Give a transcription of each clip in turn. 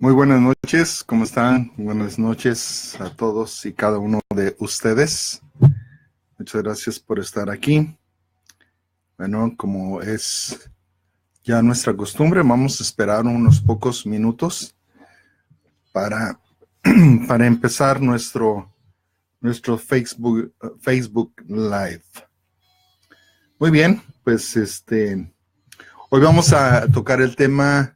Muy buenas noches, ¿cómo están? Buenas noches a todos y cada uno de ustedes. Muchas gracias por estar aquí. Bueno, como es ya nuestra costumbre, vamos a esperar unos pocos minutos para empezar nuestro Facebook Live. Muy bien, pues hoy vamos a tocar el tema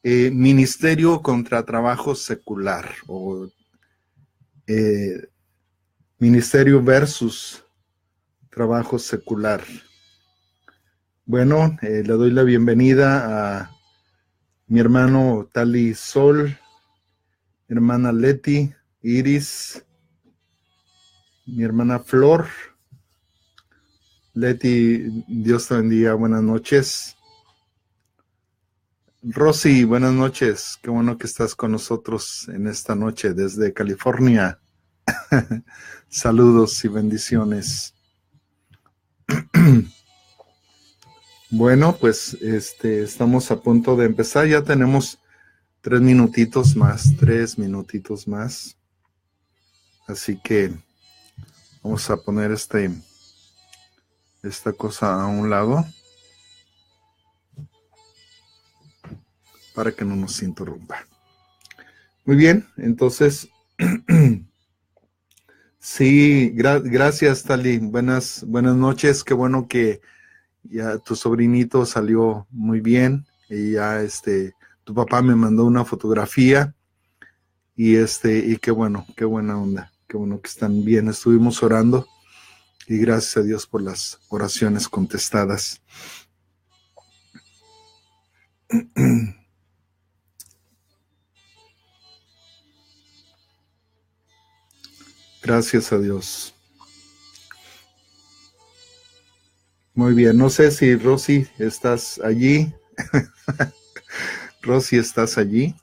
ministerio contra trabajo secular o ministerio versus trabajo secular. Bueno, le doy la bienvenida a mi hermano Tali Sol, mi hermana Leti, Iris, mi hermana Flor. Leti, Dios te bendiga, buenas noches. Rosy, buenas noches, qué bueno que estás con nosotros en esta noche desde California. Saludos y bendiciones. Bueno, pues estamos a punto de empezar, ya tenemos 3 minutitos más. Así que vamos a poner esta cosa a un lado para que no nos interrumpa. Muy bien, entonces, sí, gracias, Tali. Buenas noches, qué bueno que ya tu sobrinito salió muy bien y ya tu papá me mandó una fotografía y qué buena onda, qué bueno que están bien. Estuvimos orando y gracias a Dios por las oraciones contestadas. Gracias a Dios. Muy bien, no sé si Rosy estás allí. Rosy, ¿estás allí?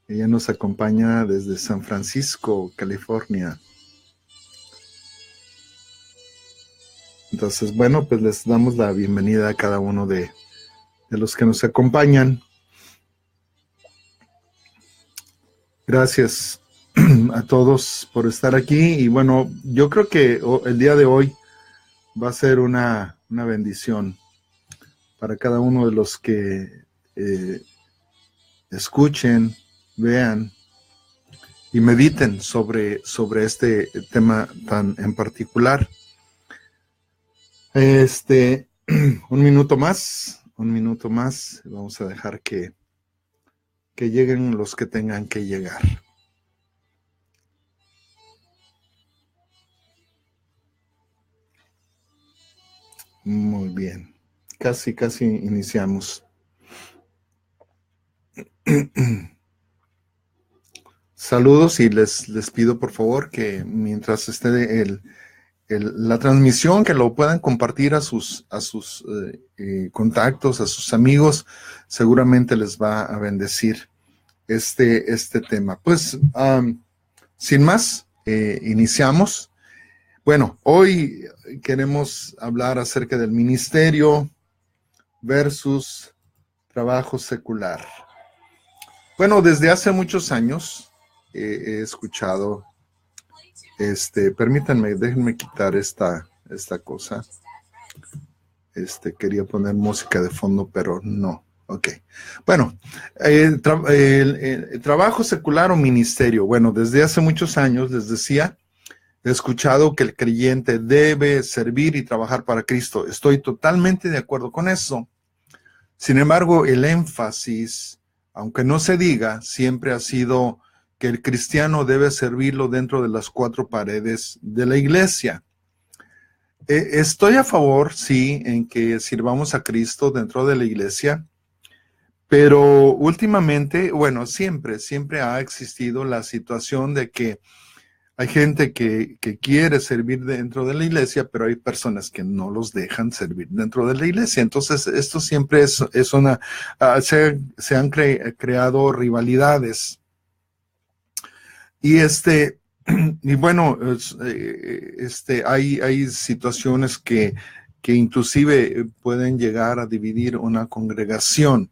Ella nos acompaña desde San Francisco, California. Entonces, bueno, pues les damos la bienvenida a cada uno de los que nos acompañan. Gracias a todos por estar aquí. Y bueno, yo creo que el día de hoy va a ser una bendición para cada uno de los que escuchen, vean y mediten sobre este tema tan en particular. Un minuto más, vamos a dejar que lleguen los que tengan que llegar. Muy bien, casi iniciamos. Saludos y les pido por favor que mientras esté la transmisión, que lo puedan compartir a sus contactos, a sus amigos, seguramente les va a bendecir este tema. Pues, sin más, iniciamos. Bueno, hoy queremos hablar acerca del ministerio versus trabajo secular. Bueno, desde hace muchos años he escuchado, permítanme, déjenme quitar esta cosa. Quería poner música de fondo, pero no. Ok. Bueno, el trabajo secular o ministerio. Bueno, desde hace muchos años les decía, he escuchado que el creyente debe servir y trabajar para Cristo. Estoy totalmente de acuerdo con eso. Sin embargo, el énfasis, aunque no se diga, siempre ha sido que el cristiano debe servirlo dentro de las 4 paredes de la iglesia. Estoy a favor, sí, en que sirvamos a Cristo dentro de la iglesia, pero últimamente, bueno, siempre ha existido la situación de que hay gente que quiere servir dentro de la iglesia, pero hay personas que no los dejan servir dentro de la iglesia. Entonces, esto siempre es una... se han creado rivalidades. Y y bueno, hay situaciones que inclusive pueden llegar a dividir una congregación.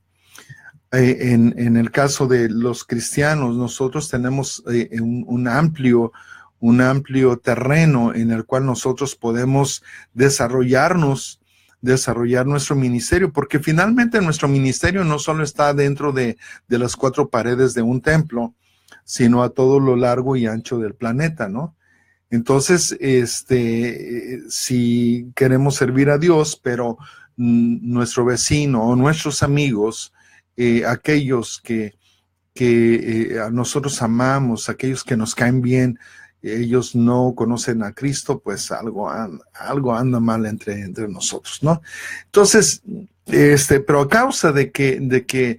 En el caso de los cristianos, nosotros tenemos un amplio terreno en el cual nosotros podemos desarrollar nuestro ministerio, porque finalmente nuestro ministerio no solo está dentro de las cuatro paredes de un templo, sino a todo lo largo y ancho del planeta, ¿no? Entonces, si queremos servir a Dios, pero nuestro vecino o nuestros amigos, aquellos que a nosotros amamos, aquellos que nos caen bien, ellos no conocen a Cristo, pues algo anda mal entre nosotros, ¿no? Entonces, pero a causa de que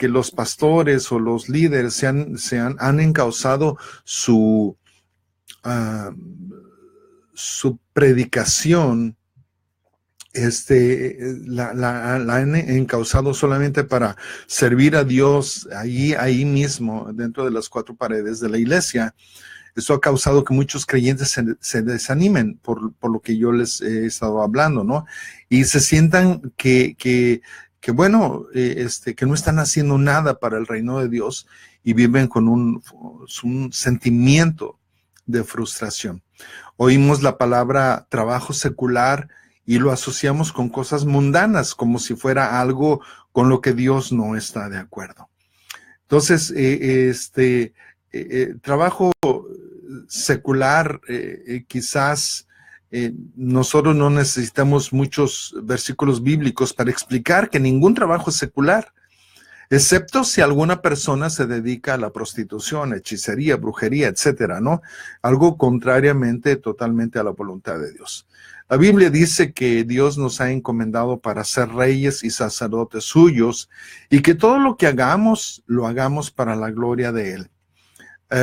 los pastores o los líderes han encauzado su predicación, la han encauzado solamente para servir a Dios ahí mismo, dentro de las cuatro paredes de la iglesia. Esto ha causado que muchos creyentes se desanimen por lo que yo les he estado hablando, ¿no? Y se sientan que bueno, que no están haciendo nada para el reino de Dios y viven con un sentimiento de frustración. Oímos la palabra trabajo secular y lo asociamos con cosas mundanas, como si fuera algo con lo que Dios no está de acuerdo. Entonces, trabajo secular, quizás nosotros no necesitamos muchos versículos bíblicos para explicar que ningún trabajo es secular, excepto si alguna persona se dedica a la prostitución, hechicería, brujería, etcétera, ¿no? Algo contrariamente totalmente a la voluntad de Dios. La Biblia dice que Dios nos ha encomendado para ser reyes y sacerdotes suyos y que todo lo que hagamos, lo hagamos para la gloria de Él.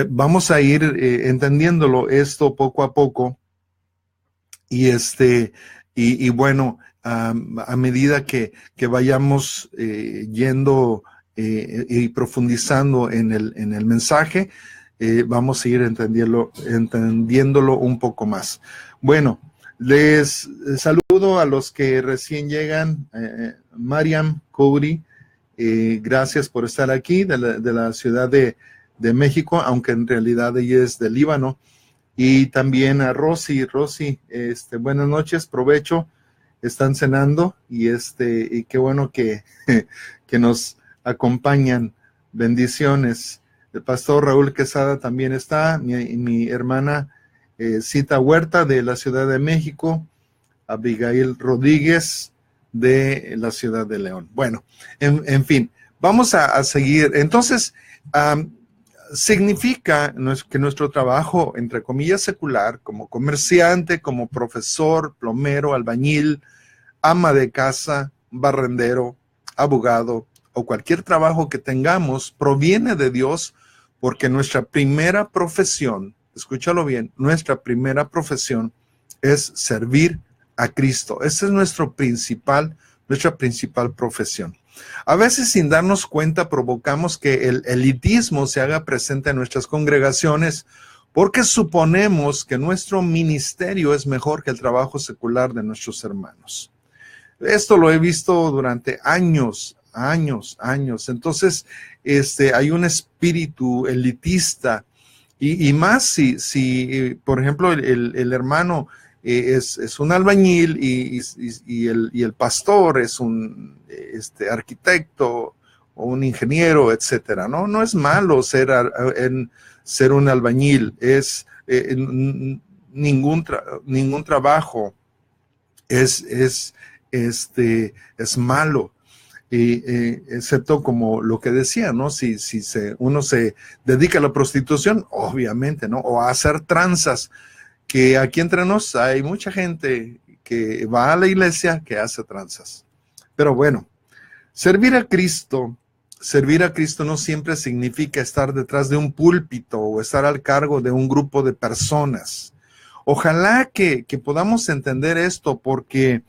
Vamos a ir entendiéndolo esto poco a poco y bueno, a medida que vayamos yendo y profundizando en el mensaje, vamos a ir entendiéndolo un poco más. Bueno, les saludo a los que recién llegan. Mariam Kouri, gracias por estar aquí de la ciudad de México, aunque en realidad ella es de Líbano. Y también a Rosy, buenas noches, provecho, están cenando y qué bueno que nos acompañan, bendiciones. El pastor Raúl Quesada también está, mi hermana Cita Huerta de la Ciudad de México, Abigail Rodríguez de la Ciudad de León. Bueno, en fin, vamos a seguir. Entonces, significa que nuestro trabajo, entre comillas, secular, como comerciante, como profesor, plomero, albañil, ama de casa, barrendero, abogado o cualquier trabajo que tengamos, proviene de Dios, porque nuestra primera profesión, escúchalo bien, nuestra primera profesión es servir a Cristo. Esa es nuestra principal profesión. A veces, sin darnos cuenta, provocamos que el elitismo se haga presente en nuestras congregaciones porque suponemos que nuestro ministerio es mejor que el trabajo secular de nuestros hermanos. Esto lo he visto durante años. Entonces, hay un espíritu elitista y más si por ejemplo, el hermano es un albañil y el pastor es un arquitecto o un ingeniero, etcétera. No es malo ser un albañil, ningún trabajo es malo, excepto como lo que decía, ¿no? Si uno se dedica a la prostitución, obviamente, ¿no? O a hacer tranzas, que aquí entre nos hay mucha gente que va a la iglesia que hace tranzas. Pero bueno, servir a Cristo no siempre significa estar detrás de un púlpito o estar al cargo de un grupo de personas. Ojalá que podamos entender esto, porque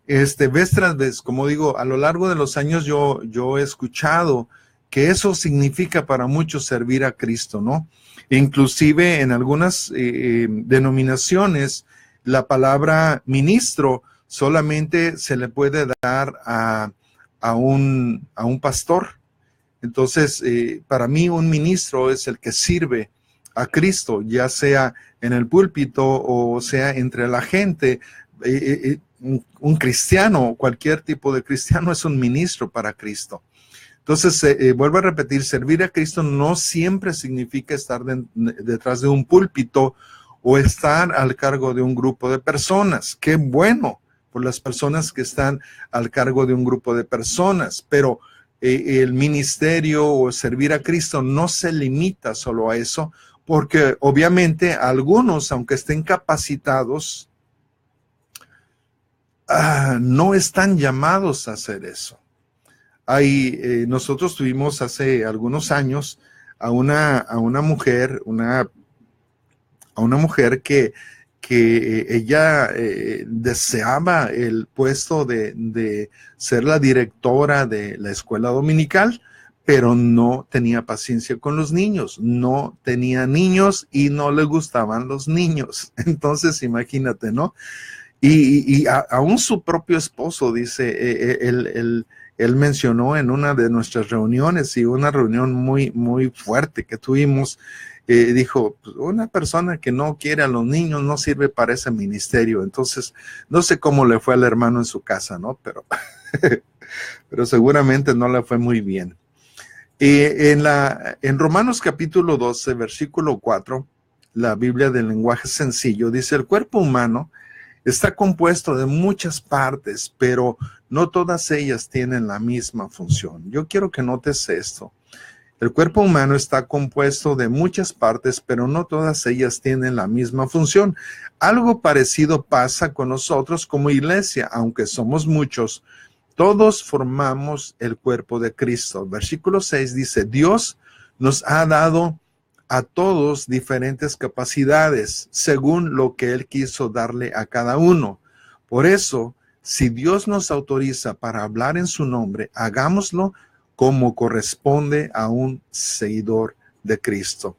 vez tras vez, como digo, a lo largo de los años yo he escuchado que eso significa para muchos servir a Cristo, ¿no? Inclusive en algunas denominaciones, la palabra ministro solamente se le puede dar a un pastor, Entonces, para mí un ministro es el que sirve a Cristo, ya sea en el púlpito o sea entre la gente. Un cristiano, cualquier tipo de cristiano es un ministro para Cristo. Entonces, vuelvo a repetir, servir a Cristo no siempre significa estar detrás de un púlpito o estar al cargo de un grupo de personas. Qué bueno por las personas que están al cargo de un grupo de personas, pero el ministerio o servir a Cristo no se limita solo a eso, porque obviamente algunos, aunque estén capacitados, no están llamados a hacer eso. Nosotros tuvimos hace algunos años a una mujer, a una mujer que ella deseaba el puesto de ser la directora de la escuela dominical, pero no tenía paciencia con los niños, no tenía niños y no le gustaban los niños. Entonces, imagínate, ¿no? Y aún su propio esposo, dice, él mencionó en una de nuestras reuniones, y una reunión muy, muy fuerte que tuvimos, dijo, pues, una persona que no quiere a los niños no sirve para ese ministerio. Entonces, no sé cómo le fue al hermano en su casa, ¿no? Pero seguramente no le fue muy bien. En Romanos capítulo 12, versículo 4, la Biblia del lenguaje sencillo, dice, el cuerpo humano está compuesto de muchas partes, pero no todas ellas tienen la misma función. Yo quiero que notes esto. El cuerpo humano está compuesto de muchas partes, pero no todas ellas tienen la misma función. Algo parecido pasa con nosotros como iglesia, aunque somos muchos. Todos formamos el cuerpo de Cristo. Versículo 6 dice, Dios nos ha dado a todos diferentes capacidades, según lo que Él quiso darle a cada uno. Por eso, si Dios nos autoriza para hablar en su nombre, hagámoslo como corresponde a un seguidor de Cristo.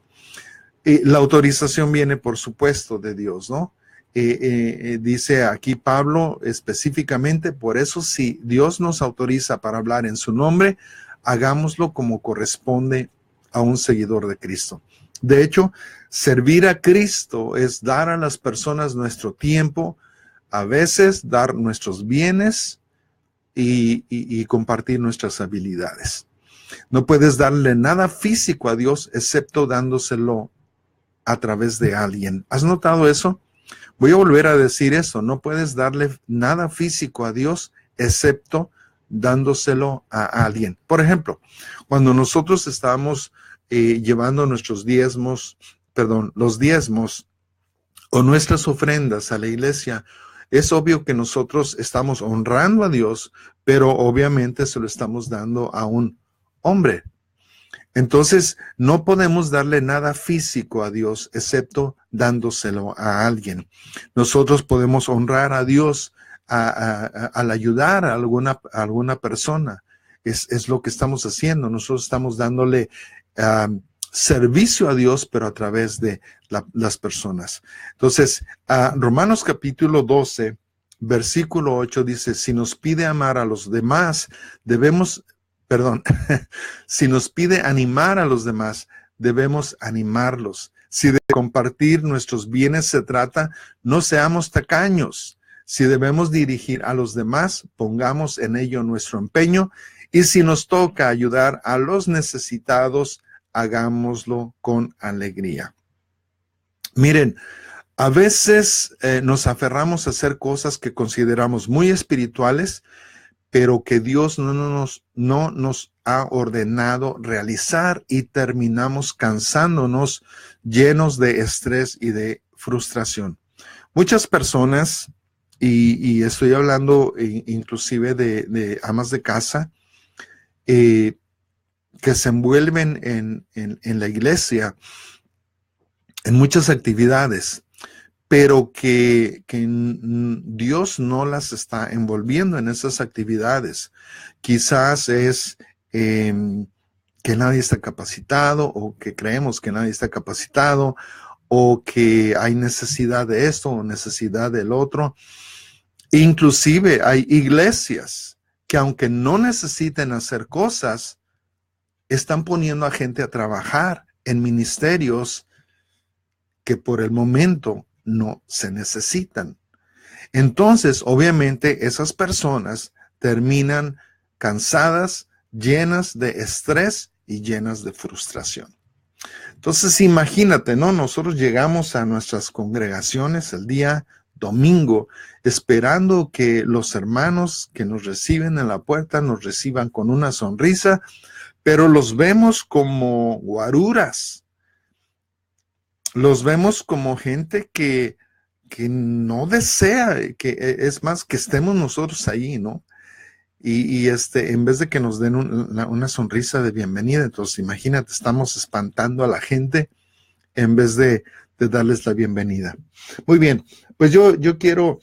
La autorización viene, por supuesto, de Dios, ¿no? Dice aquí Pablo específicamente, por eso si Dios nos autoriza para hablar en su nombre, hagámoslo como corresponde a un seguidor de Cristo. De hecho, servir a Cristo es dar a las personas nuestro tiempo, a veces dar nuestros bienes y compartir nuestras habilidades. No puedes darle nada físico a Dios excepto dándoselo a través de alguien. ¿Has notado eso? Voy a volver a decir eso. No puedes darle nada físico a Dios excepto dándoselo a alguien. Por ejemplo, cuando nosotros estábamos llevando nuestros diezmos, los diezmos o nuestras ofrendas a la iglesia, es obvio que nosotros estamos honrando a Dios, pero obviamente se lo estamos dando a un hombre. Entonces, no podemos darle nada físico a Dios, excepto dándoselo a alguien. Nosotros podemos honrar a Dios al ayudar a alguna persona. Es lo que estamos haciendo. Nosotros estamos dándole servicio a Dios, pero a través de las personas. Entonces, Romanos capítulo 12, versículo 8 dice, si nos pide amar a los demás, si nos pide animar a los demás, debemos animarlos. Si de compartir nuestros bienes se trata, no seamos tacaños. Si debemos dirigir a los demás, pongamos en ello nuestro empeño. Y si nos toca ayudar a los necesitados, hagámoslo con alegría. Miren, a veces nos aferramos a hacer cosas que consideramos muy espirituales, pero que Dios no nos ha ordenado realizar y terminamos cansándonos, llenos de estrés y de frustración. Muchas personas, y estoy hablando inclusive de amas de casa, que se envuelven en la iglesia, en muchas actividades, pero que Dios no las está envolviendo en esas actividades. Quizás es que nadie está capacitado, o que creemos que nadie está capacitado, o que hay necesidad de esto o necesidad del otro. Inclusive hay iglesias que aunque no necesiten hacer cosas, están poniendo a gente a trabajar en ministerios que por el momento no se necesitan. Entonces, obviamente, esas personas terminan cansadas, llenas de estrés y llenas de frustración. Entonces, imagínate, ¿no? Nosotros llegamos a nuestras congregaciones el día domingo, esperando que los hermanos que nos reciben en la puerta nos reciban con una sonrisa, pero los vemos como guaruras. Los vemos como gente que no desea, que es más, que estemos nosotros ahí, ¿no? Y en vez de que nos den una sonrisa de bienvenida, entonces imagínate, estamos espantando a la gente en vez de darles la bienvenida. Muy bien, pues yo quiero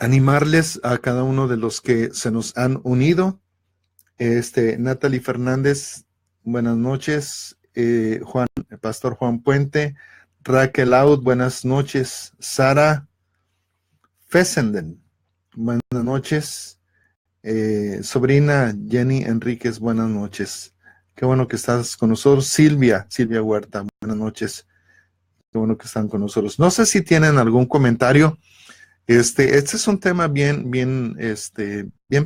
animarles a cada uno de los que se nos han unido. Natalie Fernández, buenas noches. Pastor Juan Puente, Raquel Out, buenas noches. Sara Fessenden, buenas noches. Sobrina Jenny Enríquez, buenas noches. Qué bueno que estás con nosotros. Silvia Huerta, buenas noches. Qué bueno que están con nosotros. No sé si tienen algún comentario. Este es un tema bien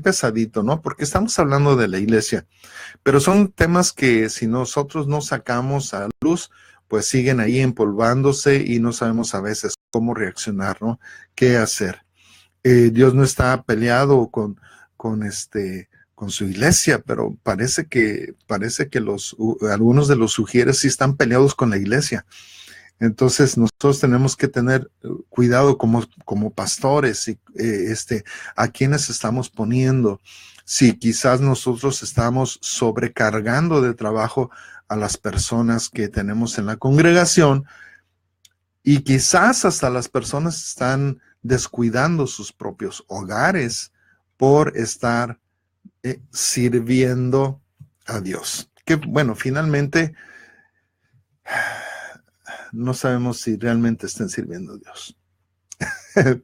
pesadito, ¿no? Porque estamos hablando de la iglesia, pero son temas que si nosotros no sacamos a luz, pues siguen ahí empolvándose y no sabemos a veces cómo reaccionar, ¿no? ¿Qué hacer? Dios no está peleado con su iglesia, pero parece que algunos de los sugieres sí están peleados con la iglesia. Entonces nosotros tenemos que tener cuidado como pastores y a quienes estamos poniendo. Si quizás nosotros estamos sobrecargando de trabajo a las personas que tenemos en la congregación y quizás hasta las personas están descuidando sus propios hogares por estar sirviendo a Dios. Que bueno, finalmente no sabemos si realmente estén sirviendo a Dios.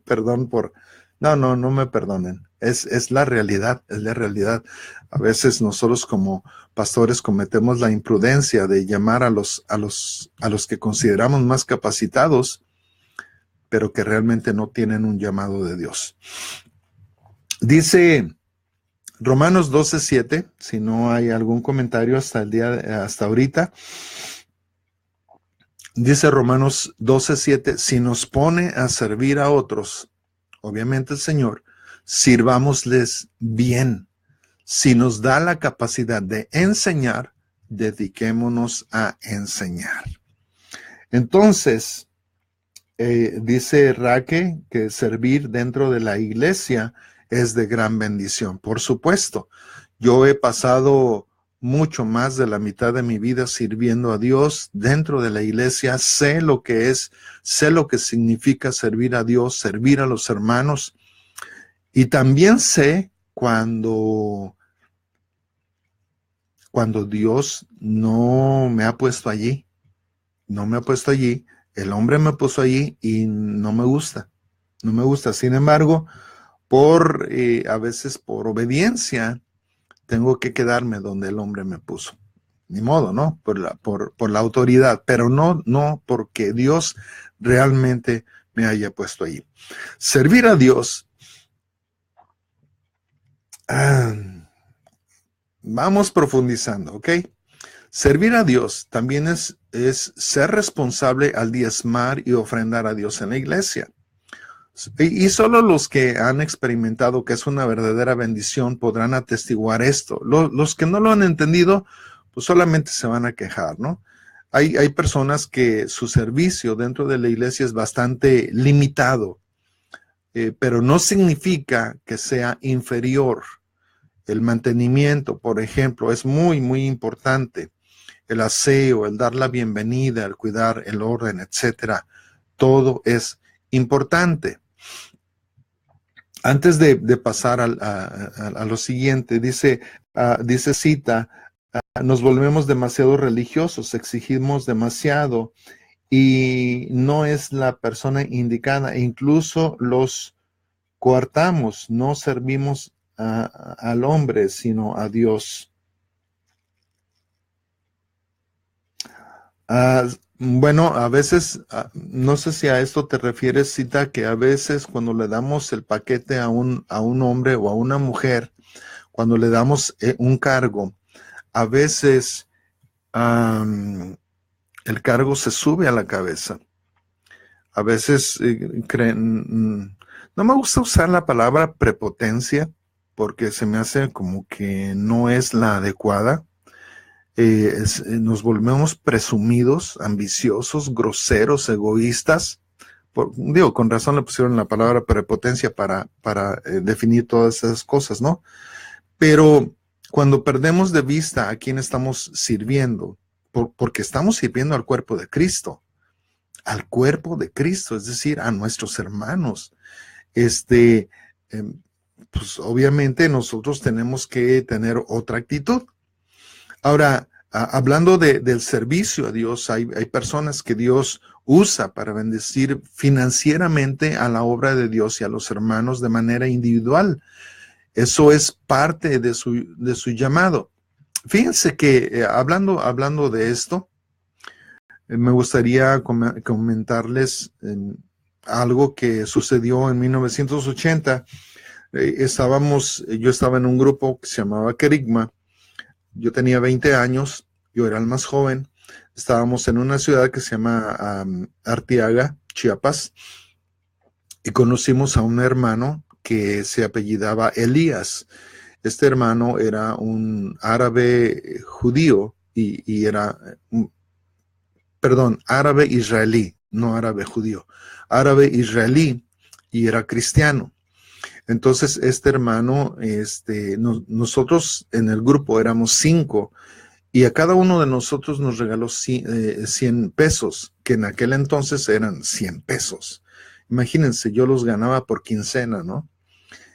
Perdón por... No me perdonen. Es la realidad, es la realidad. A veces nosotros como pastores cometemos la imprudencia de llamar a los que consideramos más capacitados, pero que realmente no tienen un llamado de Dios. Dice Romanos 12:7, si no hay algún comentario hasta ahorita. Dice Romanos 12:7, si nos pone a servir a otros, obviamente el Señor, sirvámosles bien. Si nos da la capacidad de enseñar, dediquémonos a enseñar. Entonces, dice Raque que servir dentro de la iglesia es de gran bendición. Por supuesto, yo he pasado mucho más de la mitad de mi vida sirviendo a Dios dentro de la iglesia. Sé lo que significa servir a Dios, servir a los hermanos. Y también sé cuando Dios no me ha puesto allí. No me ha puesto allí. El hombre me puso allí y no me gusta. No me gusta. Sin embargo, a veces por obediencia, tengo que quedarme donde el hombre me puso. Ni modo, ¿no? Por la autoridad, pero no porque Dios realmente me haya puesto ahí. Servir a Dios. Vamos profundizando, ¿ok? Servir a Dios también es ser responsable al diezmar y ofrendar a Dios en la iglesia. Y solo los que han experimentado que es una verdadera bendición podrán atestiguar esto. Los que no lo han entendido, pues solamente se van a quejar, ¿no? Hay personas que su servicio dentro de la iglesia es bastante limitado, pero no significa que sea inferior. El mantenimiento, por ejemplo, es muy, muy importante. El aseo, el dar la bienvenida, el cuidar el orden, etcétera. Todo es importante. Antes de pasar a lo siguiente, dice cita, nos volvemos demasiado religiosos, exigimos demasiado y no es la persona indicada, e incluso los coartamos, no servimos al hombre, sino a Dios. Bueno, a veces, no sé si a esto te refieres, Cita, que a veces cuando le damos el paquete a un hombre o a una mujer, cuando le damos un cargo, a veces el cargo se sube a la cabeza. A veces no me gusta usar la palabra prepotencia porque se me hace como que no es la adecuada. Nos volvemos presumidos, ambiciosos, groseros, egoístas. Digo, con razón le pusieron la palabra prepotencia para definir todas esas cosas, ¿no? Pero cuando perdemos de vista a quién estamos sirviendo, porque estamos sirviendo al cuerpo de Cristo, es decir, a nuestros hermanos, eh, pues obviamente nosotros tenemos que tener otra actitud. Ahora, hablando del servicio a Dios, hay personas que Dios usa para bendecir financieramente a la obra de Dios y a los hermanos de manera individual. Eso es parte de su llamado. Fíjense que hablando de esto, me gustaría comentarles algo que sucedió en 1980. Yo estaba en un grupo que se llamaba Kerigma. Yo tenía 20 años, yo era el más joven. Estábamos en una ciudad que se llama Arteaga, Chiapas, y conocimos a un hermano que se apellidaba Elías. Este hermano era un árabe judío y era, árabe israelí, no árabe judío, árabe israelí y era cristiano. Entonces, este hermano, nosotros en el grupo éramos 5 y a cada uno de nosotros nos regaló 100 pesos, que en aquel entonces eran 100 pesos. Imagínense, yo los ganaba por quincena, ¿no?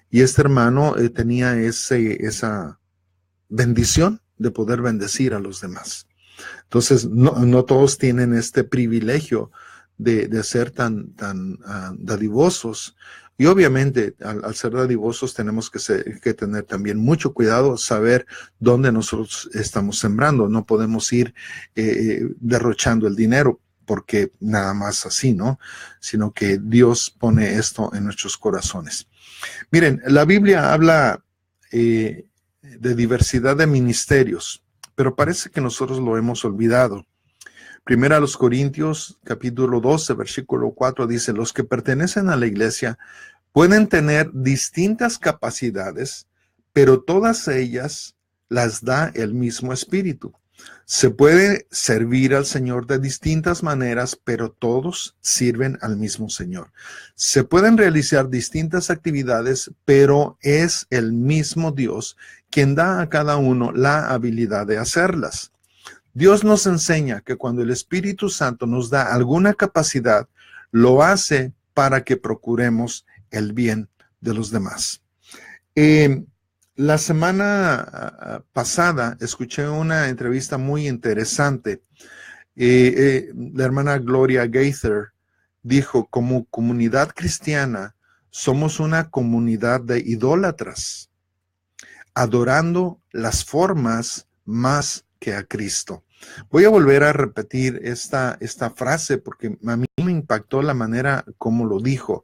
Y este hermano tenía esa bendición de poder bendecir a los demás. Entonces, no todos tienen este privilegio de ser tan dadivosos. Y obviamente, al ser dadivosos, tenemos que tener también mucho cuidado, saber dónde nosotros estamos sembrando. No podemos ir derrochando el dinero, porque nada más así, ¿no? Sino que Dios pone esto en nuestros corazones. Miren, la Biblia habla de diversidad de ministerios, pero parece que nosotros lo hemos olvidado. Primera a los Corintios, capítulo 12, versículo 4, dice, los que pertenecen a la iglesia pueden tener distintas capacidades, pero todas ellas las da el mismo Espíritu. Se puede servir al Señor de distintas maneras, pero todos sirven al mismo Señor. Se pueden realizar distintas actividades, pero es el mismo Dios quien da a cada uno la habilidad de hacerlas. Dios nos enseña que cuando el Espíritu Santo nos da alguna capacidad, lo hace para que procuremos el bien de los demás. La semana pasada escuché una entrevista muy interesante. La hermana Gloria Gaither dijo, como comunidad cristiana, somos una comunidad de idólatras, adorando las formas más que a Cristo. Voy a volver a repetir esta frase porque a mí me impactó la manera como lo dijo.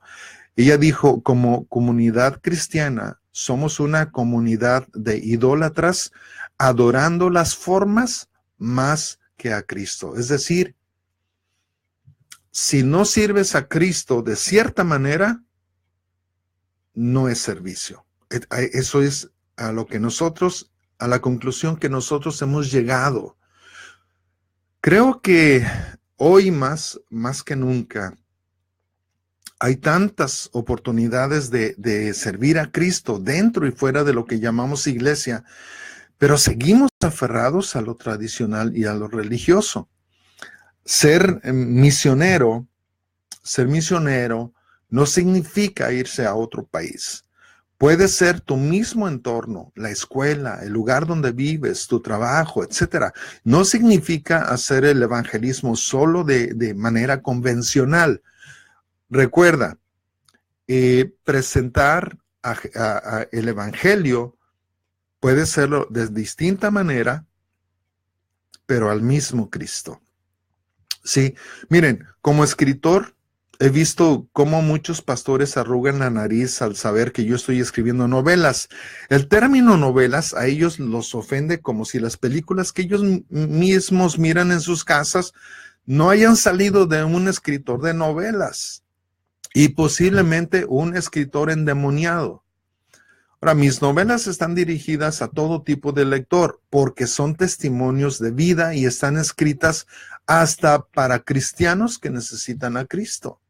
Ella dijo, como comunidad cristiana, somos una comunidad de idólatras adorando las formas más que a Cristo. Es decir, si no sirves a Cristo de cierta manera, no es servicio. Eso es a la conclusión que nosotros hemos llegado. Creo que hoy más que nunca, hay tantas oportunidades de servir a Cristo dentro y fuera de lo que llamamos iglesia, pero seguimos aferrados a lo tradicional y a lo religioso. Ser misionero no significa irse a otro país. Puede ser tu mismo entorno, la escuela, el lugar donde vives, tu trabajo, etcétera. No significa hacer el evangelismo solo de manera convencional. Recuerda, presentar el evangelio puede serlo de distinta manera, pero al mismo Cristo. Sí, miren, como escritor he visto cómo muchos pastores arrugan la nariz al saber que yo estoy escribiendo novelas. El término novelas a ellos los ofende como si las películas que ellos mismos miran en sus casas no hayan salido de un escritor de novelas y posiblemente un escritor endemoniado. Ahora, mis novelas están dirigidas a todo tipo de lector porque son testimonios de vida y están escritas hasta para cristianos que necesitan a Cristo.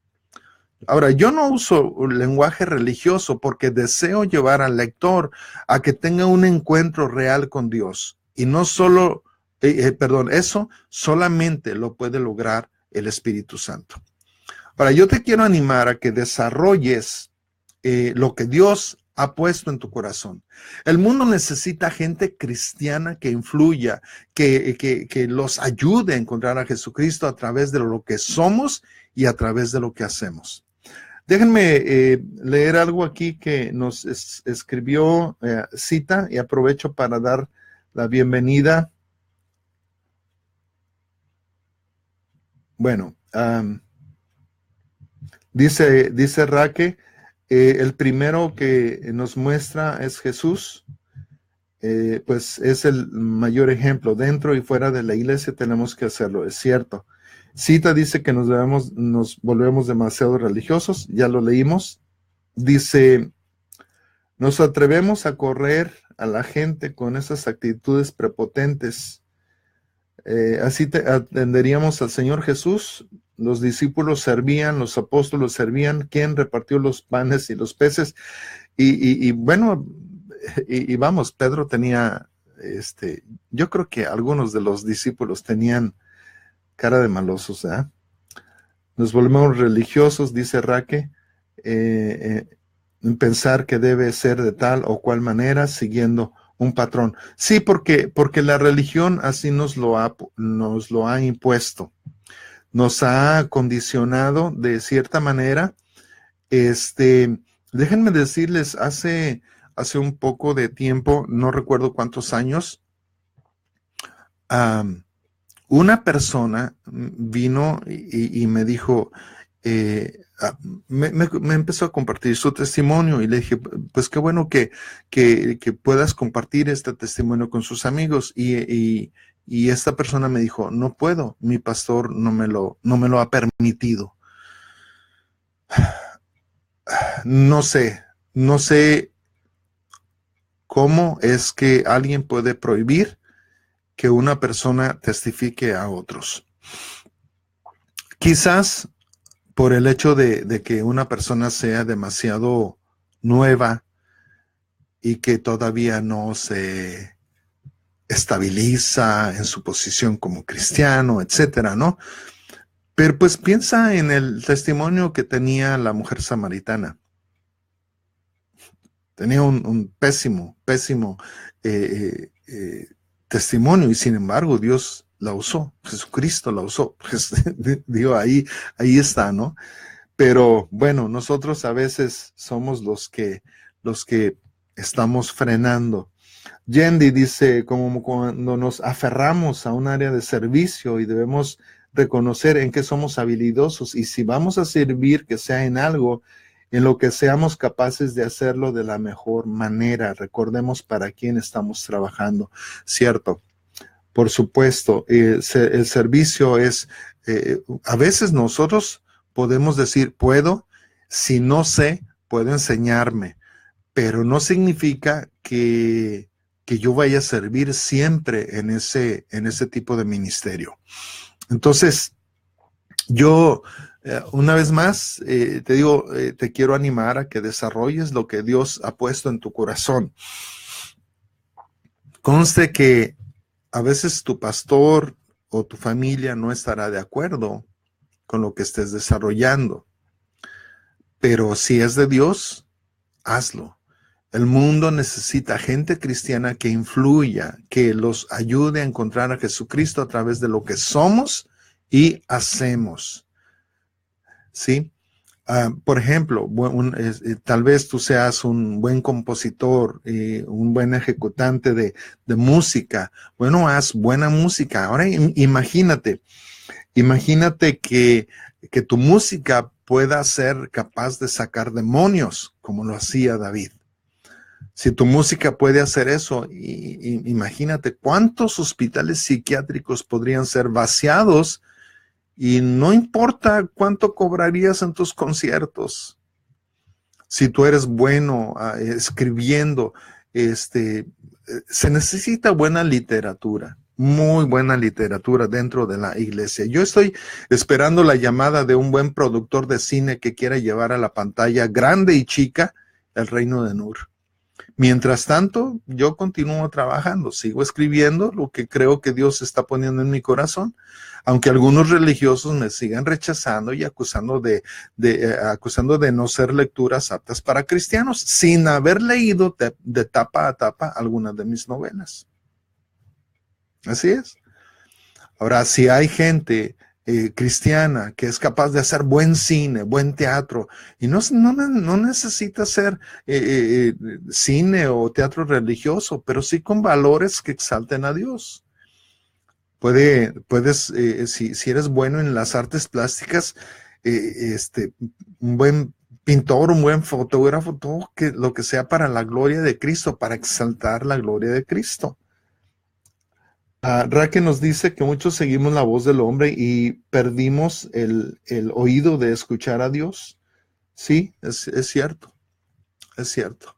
Ahora, yo no uso un lenguaje religioso porque deseo llevar al lector a que tenga un encuentro real con Dios. Y no solo, eso solamente lo puede lograr el Espíritu Santo. Ahora, yo te quiero animar a que desarrolles lo que Dios ha puesto en tu corazón. El mundo necesita gente cristiana que influya, que los ayude a encontrar a Jesucristo a través de lo que somos y a través de lo que hacemos. Déjenme leer algo aquí que nos escribió Cita y aprovecho para dar la bienvenida. Bueno, dice Raque, el primero que nos muestra es Jesús, pues es el mayor ejemplo. Dentro y fuera de la iglesia tenemos que hacerlo, es cierto. Cita dice que nos volvemos demasiado religiosos, ya lo leímos. Dice, nos atrevemos a correr a la gente con esas actitudes prepotentes. Así atenderíamos al Señor Jesús. Los discípulos servían, los apóstoles servían, ¿quién repartió los panes y los peces? Y bueno, y vamos, Pedro tenía, yo creo que algunos de los discípulos tenían cara de malosos, ¿eh? Nos volvemos religiosos, dice Raque, en pensar que debe ser de tal o cual manera, siguiendo un patrón. Sí, porque la religión así nos lo ha impuesto, nos ha condicionado de cierta manera. Déjenme decirles, hace un poco de tiempo, no recuerdo cuántos años, una persona vino y me dijo, me empezó a compartir su testimonio y le dije, pues qué bueno que puedas compartir este testimonio con sus amigos. Y esta persona me dijo, no puedo, mi pastor no me lo ha permitido. No sé cómo es que alguien puede prohibir que una persona testifique a otros. Quizás por el hecho de que una persona sea demasiado nueva y que todavía no se estabiliza en su posición como cristiano, etcétera, ¿no? Pero pues piensa en el testimonio que tenía la mujer samaritana. Tenía un pésimo testimonio y sin embargo Dios la usó, Jesucristo la usó. Pues, digo, ahí está, ¿no? Pero bueno, nosotros a veces somos los que estamos frenando. Yendi dice, como cuando nos aferramos a un área de servicio y debemos reconocer en qué somos habilidosos y si vamos a servir, que sea en algo en lo que seamos capaces de hacerlo de la mejor manera. Recordemos para quién estamos trabajando, ¿cierto? Por supuesto, el servicio es, a veces nosotros podemos decir, puedo, si no sé, puedo enseñarme, pero no significa que yo vaya a servir siempre en ese tipo de ministerio. Entonces, yo, una vez más, te digo, te quiero animar a que desarrolles lo que Dios ha puesto en tu corazón. Conste que a veces tu pastor o tu familia no estará de acuerdo con lo que estés desarrollando, pero si es de Dios, hazlo. El mundo necesita gente cristiana que influya, que los ayude a encontrar a Jesucristo a través de lo que somos y hacemos. ¿Sí? Por ejemplo, tal vez tú seas un buen compositor, un buen ejecutante de música. Bueno, haz buena música. Ahora imagínate, Imagínate que tu música pueda ser capaz de sacar demonios, como lo hacía David. Si tu música puede hacer eso, imagínate cuántos hospitales psiquiátricos podrían ser vaciados y no importa cuánto cobrarías en tus conciertos. Si tú eres bueno escribiendo, se necesita buena literatura, muy buena literatura dentro de la iglesia. Yo estoy esperando la llamada de un buen productor de cine que quiera llevar a la pantalla grande y chica El Reino de Nur. Mientras tanto, yo continúo trabajando, sigo escribiendo lo que creo que Dios está poniendo en mi corazón, aunque algunos religiosos me sigan rechazando y acusando de no ser lecturas aptas para cristianos, sin haber leído de tapa a tapa algunas de mis novelas. Así es. Ahora, si hay gente cristiana que es capaz de hacer buen cine, buen teatro, y no necesita hacer cine o teatro religioso, pero sí con valores que exalten a Dios. Puedes, si eres bueno en las artes plásticas, un buen pintor, un buen fotógrafo, todo lo que sea para la gloria de Cristo, para exaltar la gloria de Cristo. Raquel nos dice que muchos seguimos la voz del hombre y perdimos el oído de escuchar a Dios. Sí, es cierto, es cierto.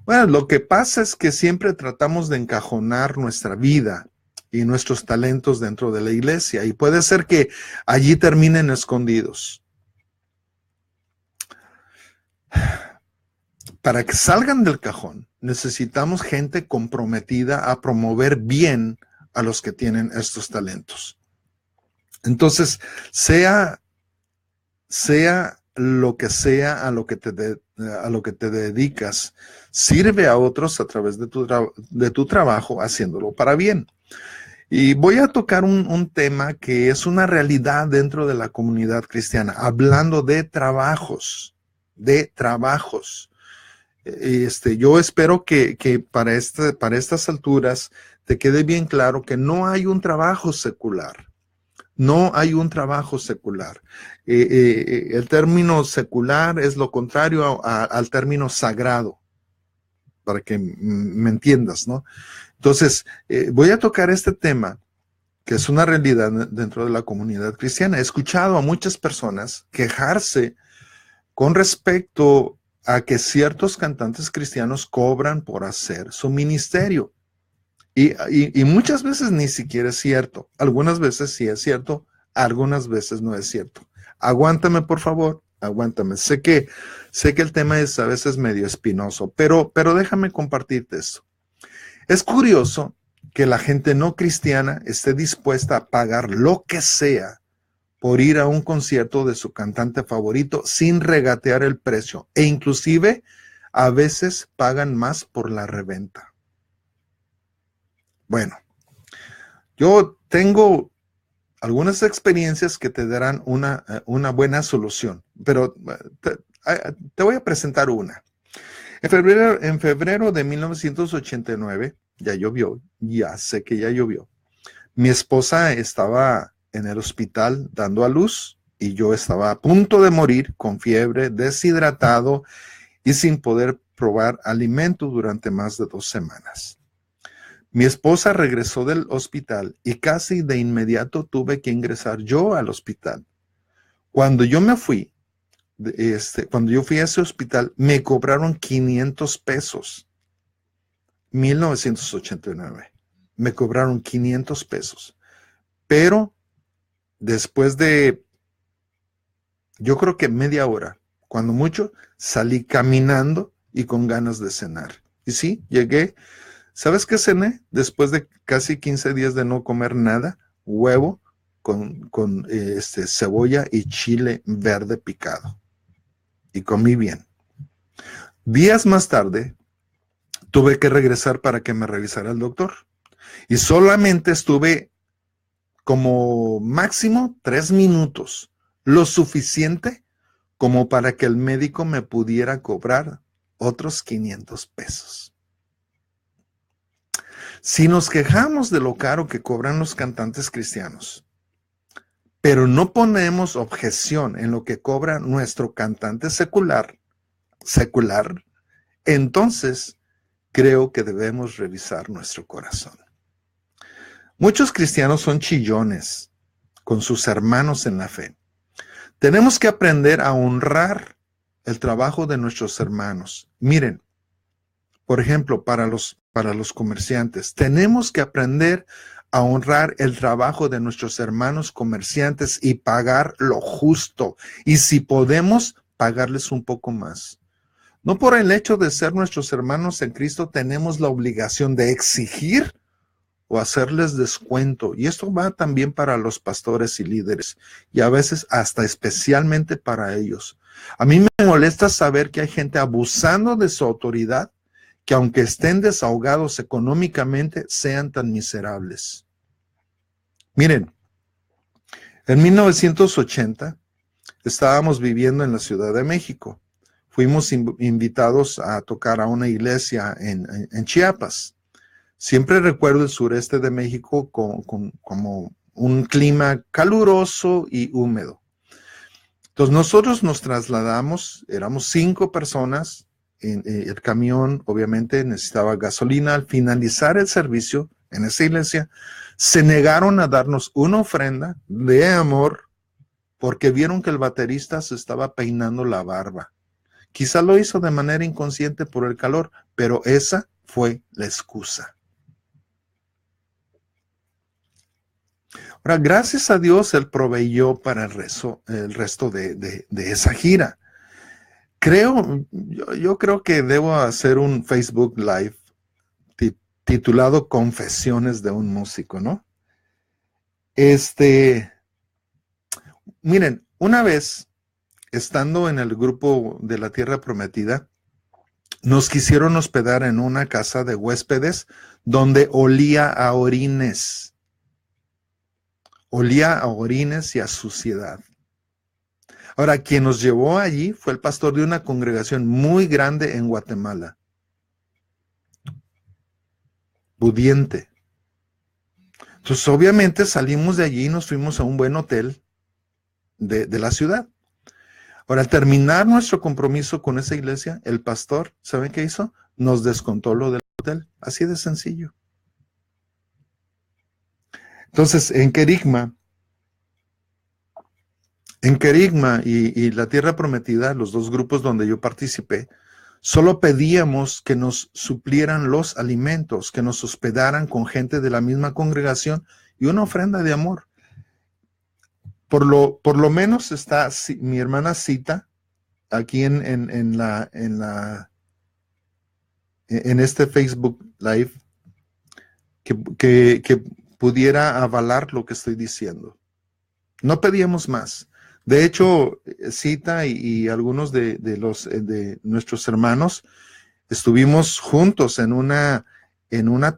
Bueno, lo que pasa es que siempre tratamos de encajonar nuestra vida y nuestros talentos dentro de la iglesia y puede ser que allí terminen escondidos. Para que salgan del cajón, necesitamos gente comprometida a promover bien a los que tienen estos talentos. Entonces, sea lo que sea a lo que te dedicas, sirve a otros a través de tu trabajo, haciéndolo para bien. Y voy a tocar un tema que es una realidad dentro de la comunidad cristiana, hablando de trabajos. Yo espero que para estas alturas te quede bien claro que no hay un trabajo secular. No hay un trabajo secular. El término secular es lo contrario al término sagrado, para que me entiendas, ¿no? Entonces, voy a tocar este tema, que es una realidad dentro de la comunidad cristiana. He escuchado a muchas personas quejarse con respecto a que ciertos cantantes cristianos cobran por hacer su ministerio. Y muchas veces ni siquiera es cierto. Algunas veces sí es cierto, algunas veces no es cierto. Aguántame, por favor, aguántame. Sé que el tema es a veces medio espinoso, pero déjame compartirte esto. Es curioso que la gente no cristiana esté dispuesta a pagar lo que sea por ir a un concierto de su cantante favorito sin regatear el precio. E inclusive a veces pagan más por la reventa. Bueno, yo tengo algunas experiencias que te darán una buena solución, pero te voy a presentar una. En febrero de 1989, ya llovió, ya sé que ya llovió. Mi esposa estaba en el hospital dando a luz y yo estaba a punto de morir con fiebre, deshidratado y sin poder probar alimento durante más de 2 semanas. Mi esposa regresó del hospital y casi de inmediato tuve que ingresar yo al hospital. Cuando yo fui a ese hospital, me cobraron 500 pesos. 1989. Me cobraron 500 pesos. Pero después de, yo creo que media hora, cuando mucho, salí caminando y con ganas de cenar. Y sí, llegué. ¿Sabes qué cené? Después de casi 15 días de no comer nada, huevo con cebolla y chile verde picado. Y comí bien. Días más tarde, tuve que regresar para que me revisara el doctor. Y solamente estuve como máximo 3 minutos, lo suficiente como para que el médico me pudiera cobrar otros 500 pesos. Si nos quejamos de lo caro que cobran los cantantes cristianos, pero no ponemos objeción en lo que cobra nuestro cantante secular, entonces creo que debemos revisar nuestro corazón. Muchos cristianos son chillones con sus hermanos en la fe. Tenemos que aprender a honrar el trabajo de nuestros hermanos. Miren, por ejemplo, para los comerciantes, tenemos que aprender a honrar el trabajo de nuestros hermanos comerciantes y pagar lo justo. Y si podemos, pagarles un poco más. No por el hecho de ser nuestros hermanos en Cristo, tenemos la obligación de exigir o hacerles descuento. Y esto va también para los pastores y líderes, y a veces hasta especialmente para ellos. A mí me molesta saber que hay gente abusando de su autoridad, que aunque estén desahogados económicamente, sean tan miserables. Miren, en 1980 estábamos viviendo en la Ciudad de México. Fuimos invitados a tocar a una iglesia en Chiapas. Siempre recuerdo el sureste de México como un clima caluroso y húmedo. Entonces nosotros nos trasladamos, éramos 5 personas, el camión obviamente necesitaba gasolina. Al finalizar el servicio en esa iglesia, se negaron a darnos una ofrenda de amor porque vieron que el baterista se estaba peinando la barba. Quizá lo hizo de manera inconsciente por el calor, pero esa fue la excusa. Ahora, gracias a Dios, Él proveyó para el resto de esa gira. Yo creo que debo hacer un Facebook Live titulado Confesiones de un músico, ¿no? Miren, una vez, estando en el grupo de la Tierra Prometida, nos quisieron hospedar en una casa de huéspedes donde olía a orines. Olía a orines y a suciedad. Ahora, quien nos llevó allí fue el pastor de una congregación muy grande en Guatemala. Pudiente. Entonces, obviamente salimos de allí y nos fuimos a un buen hotel de la ciudad. Ahora, al terminar nuestro compromiso con esa iglesia, el pastor, ¿saben qué hizo? Nos descontó lo del hotel. Así de sencillo. Entonces, en Querigma y la Tierra Prometida, los 2 grupos donde yo participé, solo pedíamos que nos suplieran los alimentos, que nos hospedaran con gente de la misma congregación y una ofrenda de amor. Por lo menos está mi hermana Cita aquí en este Facebook Live que pudiera avalar lo que estoy diciendo. No pedíamos más. De hecho, Cita y algunos de nuestros hermanos estuvimos juntos en una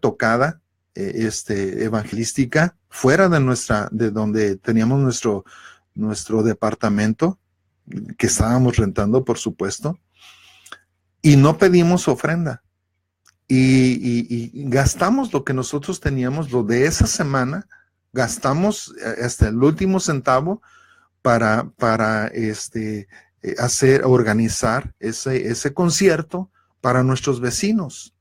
tocada evangelística fuera de donde teníamos nuestro departamento, que estábamos rentando, por supuesto, y no pedimos ofrenda. Y gastamos lo que nosotros teníamos, lo de esa semana, gastamos hasta el último centavo para organizar ese concierto para nuestros vecinos.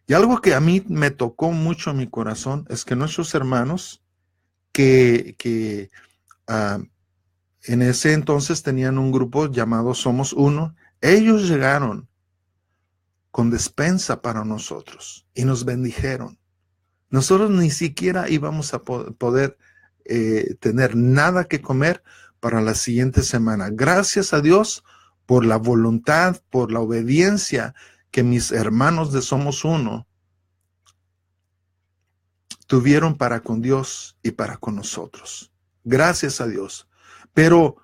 Y algo que a mí me tocó mucho en mi corazón es que nuestros hermanos que en ese entonces tenían un grupo llamado Somos Uno, ellos llegaron con despensa para nosotros y nos bendijeron. Nosotros ni siquiera íbamos a poder tener nada que comer para la siguiente semana. Gracias a Dios por la voluntad, por la obediencia que mis hermanos de Somos Uno tuvieron para con Dios y para con nosotros. Gracias a Dios. Pero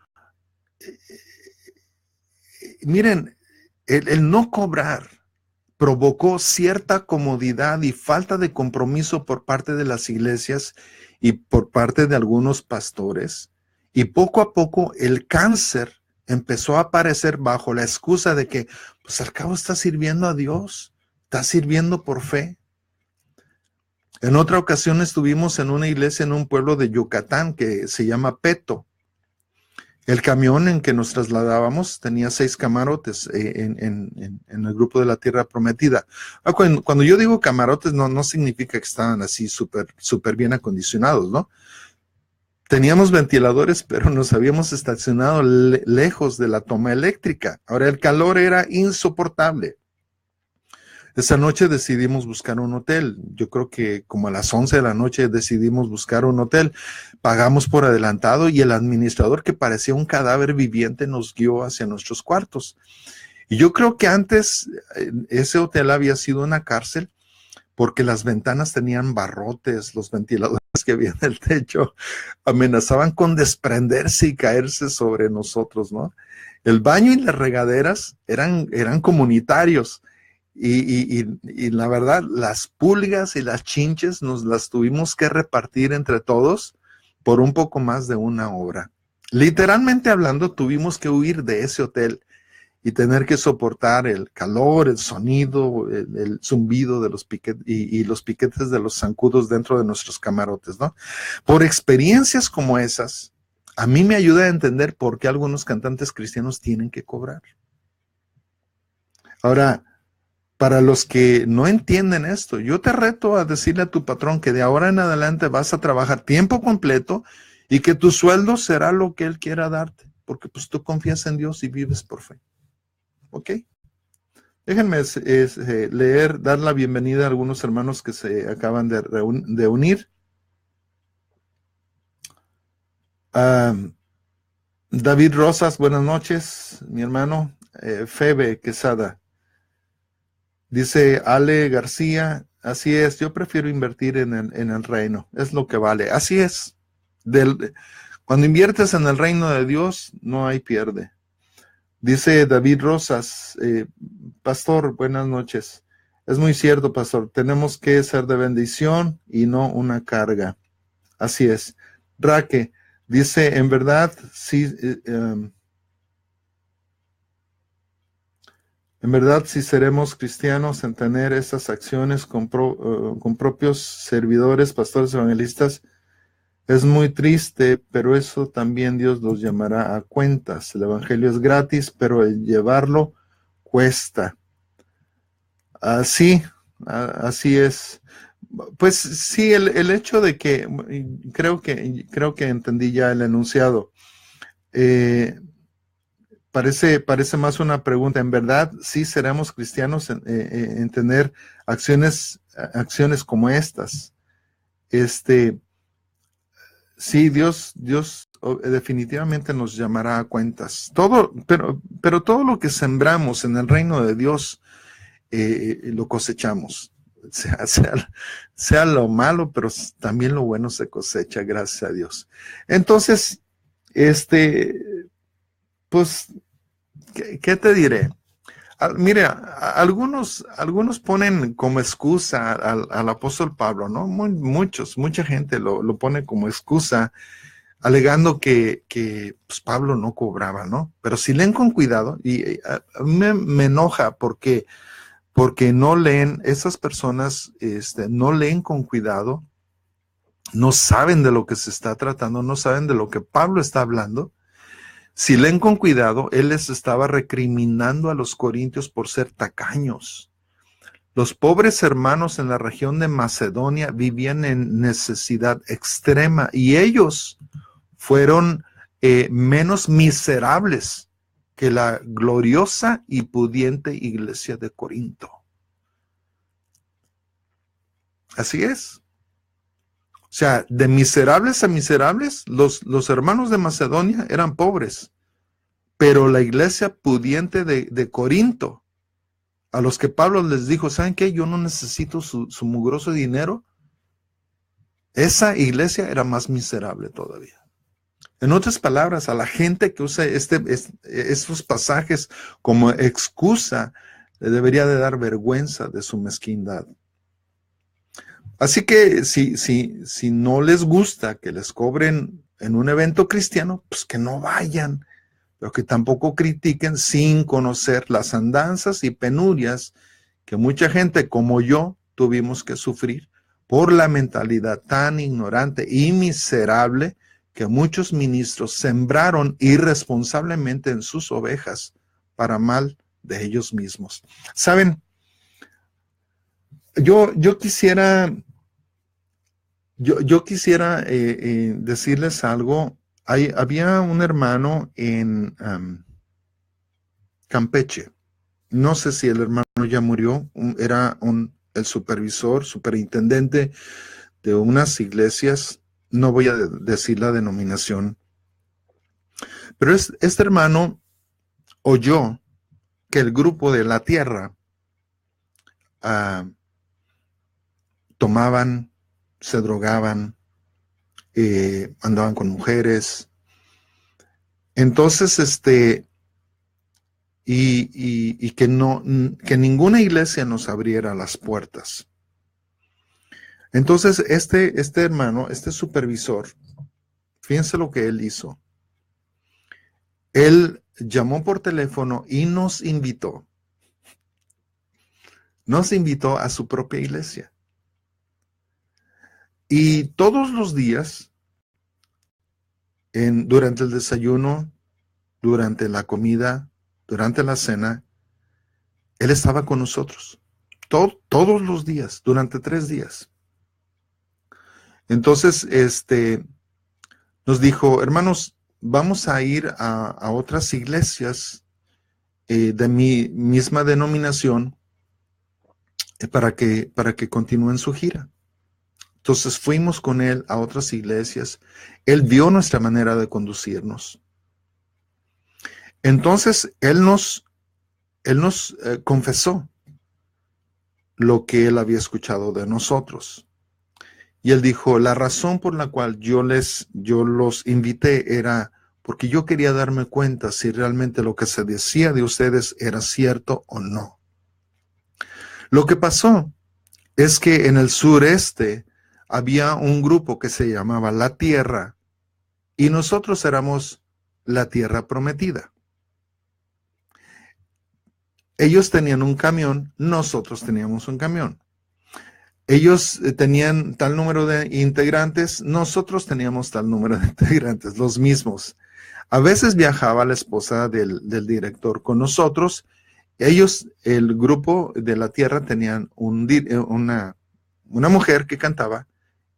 miren, el no cobrar provocó cierta comodidad y falta de compromiso por parte de las iglesias y por parte de algunos pastores. Y poco a poco el cáncer empezó a aparecer bajo la excusa de que, pues al cabo está sirviendo a Dios, está sirviendo por fe. En otra ocasión estuvimos en una iglesia en un pueblo de Yucatán que se llama Peto. El camión en que nos trasladábamos tenía 6 camarotes en el grupo de la Tierra Prometida. Cuando yo digo camarotes, no significa que estaban así súper bien acondicionados, ¿no? Teníamos ventiladores, pero nos habíamos estacionado lejos de la toma eléctrica. Ahora el calor era insoportable. Esa noche decidimos buscar un hotel. Yo creo que como a las 11 de la noche decidimos buscar un hotel. Pagamos por adelantado y el administrador, que parecía un cadáver viviente, nos guió hacia nuestros cuartos. Y yo creo que antes ese hotel había sido una cárcel porque las ventanas tenían barrotes, los ventiladores que había en el techo amenazaban con desprenderse y caerse sobre nosotros, ¿no? El baño y las regaderas eran comunitarios. Y la verdad, las pulgas y las chinches nos las tuvimos que repartir entre todos por un poco más de una hora. Literalmente hablando, tuvimos que huir de ese hotel y tener que soportar el calor, el sonido, el zumbido de los piquetes y los piquetes de los zancudos dentro de nuestros camarotes, ¿no? Por experiencias como esas, a mí me ayuda a entender por qué algunos cantantes cristianos tienen que cobrar. Ahora, para los que no entienden esto, yo te reto a decirle a tu patrón que de ahora en adelante vas a trabajar tiempo completo y que tu sueldo será lo que él quiera darte, porque pues tú confías en Dios y vives por fe. ¿Ok? Déjenme leer, dar la bienvenida a algunos hermanos que se acaban de unir. David Rosas, buenas noches, mi hermano. Febe Quesada. Dice Ale García, así es, yo prefiero invertir en el reino, es lo que vale. Así es, cuando inviertes en el reino de Dios, no hay pierde. Dice David Rosas, pastor, buenas noches. Es muy cierto, pastor, tenemos que ser de bendición y no una carga. Así es. Raque dice, en verdad, sí. En verdad, si seremos cristianos en tener esas acciones con propios servidores, pastores, evangelistas, es muy triste, pero eso también Dios los llamará a cuentas. El evangelio es gratis, pero el llevarlo cuesta. Así es. Pues sí, el hecho de que, creo que entendí ya el enunciado. Parece más una pregunta. En verdad, sí seremos cristianos en tener acciones como estas. Sí, Dios definitivamente nos llamará a cuentas. Pero todo lo que sembramos en el reino de Dios, lo cosechamos. Sea lo malo, pero también lo bueno se cosecha, gracias a Dios. Entonces, pues, ¿qué te diré? Mire, algunos ponen como excusa al apóstol Pablo, ¿no? Mucha gente lo pone como excusa, alegando que pues, Pablo no cobraba, ¿no? Pero si leen con cuidado, y a mí me enoja porque no leen, esas personas no leen con cuidado, no saben de lo que se está tratando, no saben de lo que Pablo está hablando. Si leen con cuidado, él les estaba recriminando a los corintios por ser tacaños. Los pobres hermanos en la región de Macedonia vivían en necesidad extrema y ellos fueron menos miserables que la gloriosa y pudiente iglesia de Corinto. Así es. O sea, de miserables a miserables, los hermanos de Macedonia eran pobres, pero la iglesia pudiente de Corinto, a los que Pablo les dijo, ¿saben qué? Yo no necesito su mugroso dinero. Esa iglesia era más miserable todavía. En otras palabras, a la gente que usa estos pasajes como excusa, le debería de dar vergüenza de su mezquindad. Así que si no les gusta que les cobren en un evento cristiano, pues que no vayan, pero que tampoco critiquen sin conocer las andanzas y penurias que mucha gente como yo tuvimos que sufrir por la mentalidad tan ignorante y miserable que muchos ministros sembraron irresponsablemente en sus ovejas para mal de ellos mismos. Saben, yo quisiera decirles algo. Había un hermano en Campeche. No sé si el hermano ya murió. Era el superintendente de unas iglesias. No voy a decir la denominación. Pero este hermano oyó que el grupo de la tierra tomaban, se drogaban, andaban con mujeres. Entonces, y que ninguna iglesia nos abriera las puertas. Entonces, este hermano, este supervisor, fíjense lo que él hizo. Él llamó por teléfono y nos invitó a su propia iglesia. Y todos los días, durante el desayuno, durante la comida, durante la cena, él estaba con nosotros. Todos los días, durante 3 días. Entonces, nos dijo, hermanos, vamos a ir a otras iglesias de mi misma denominación para que continúen su gira. Entonces fuimos con él a otras iglesias. Él vio nuestra manera de conducirnos. Entonces él nos confesó lo que él había escuchado de nosotros. Y él dijo, la razón por la cual yo los invité era porque yo quería darme cuenta si realmente lo que se decía de ustedes era cierto o no. Lo que pasó es que en el sureste había un grupo que se llamaba La Tierra y nosotros éramos la Tierra Prometida. Ellos tenían un camión, nosotros teníamos un camión. Ellos tenían tal número de integrantes, nosotros teníamos tal número de integrantes, los mismos. A veces viajaba la esposa del director con nosotros. Ellos, el grupo de La Tierra, tenían una mujer que cantaba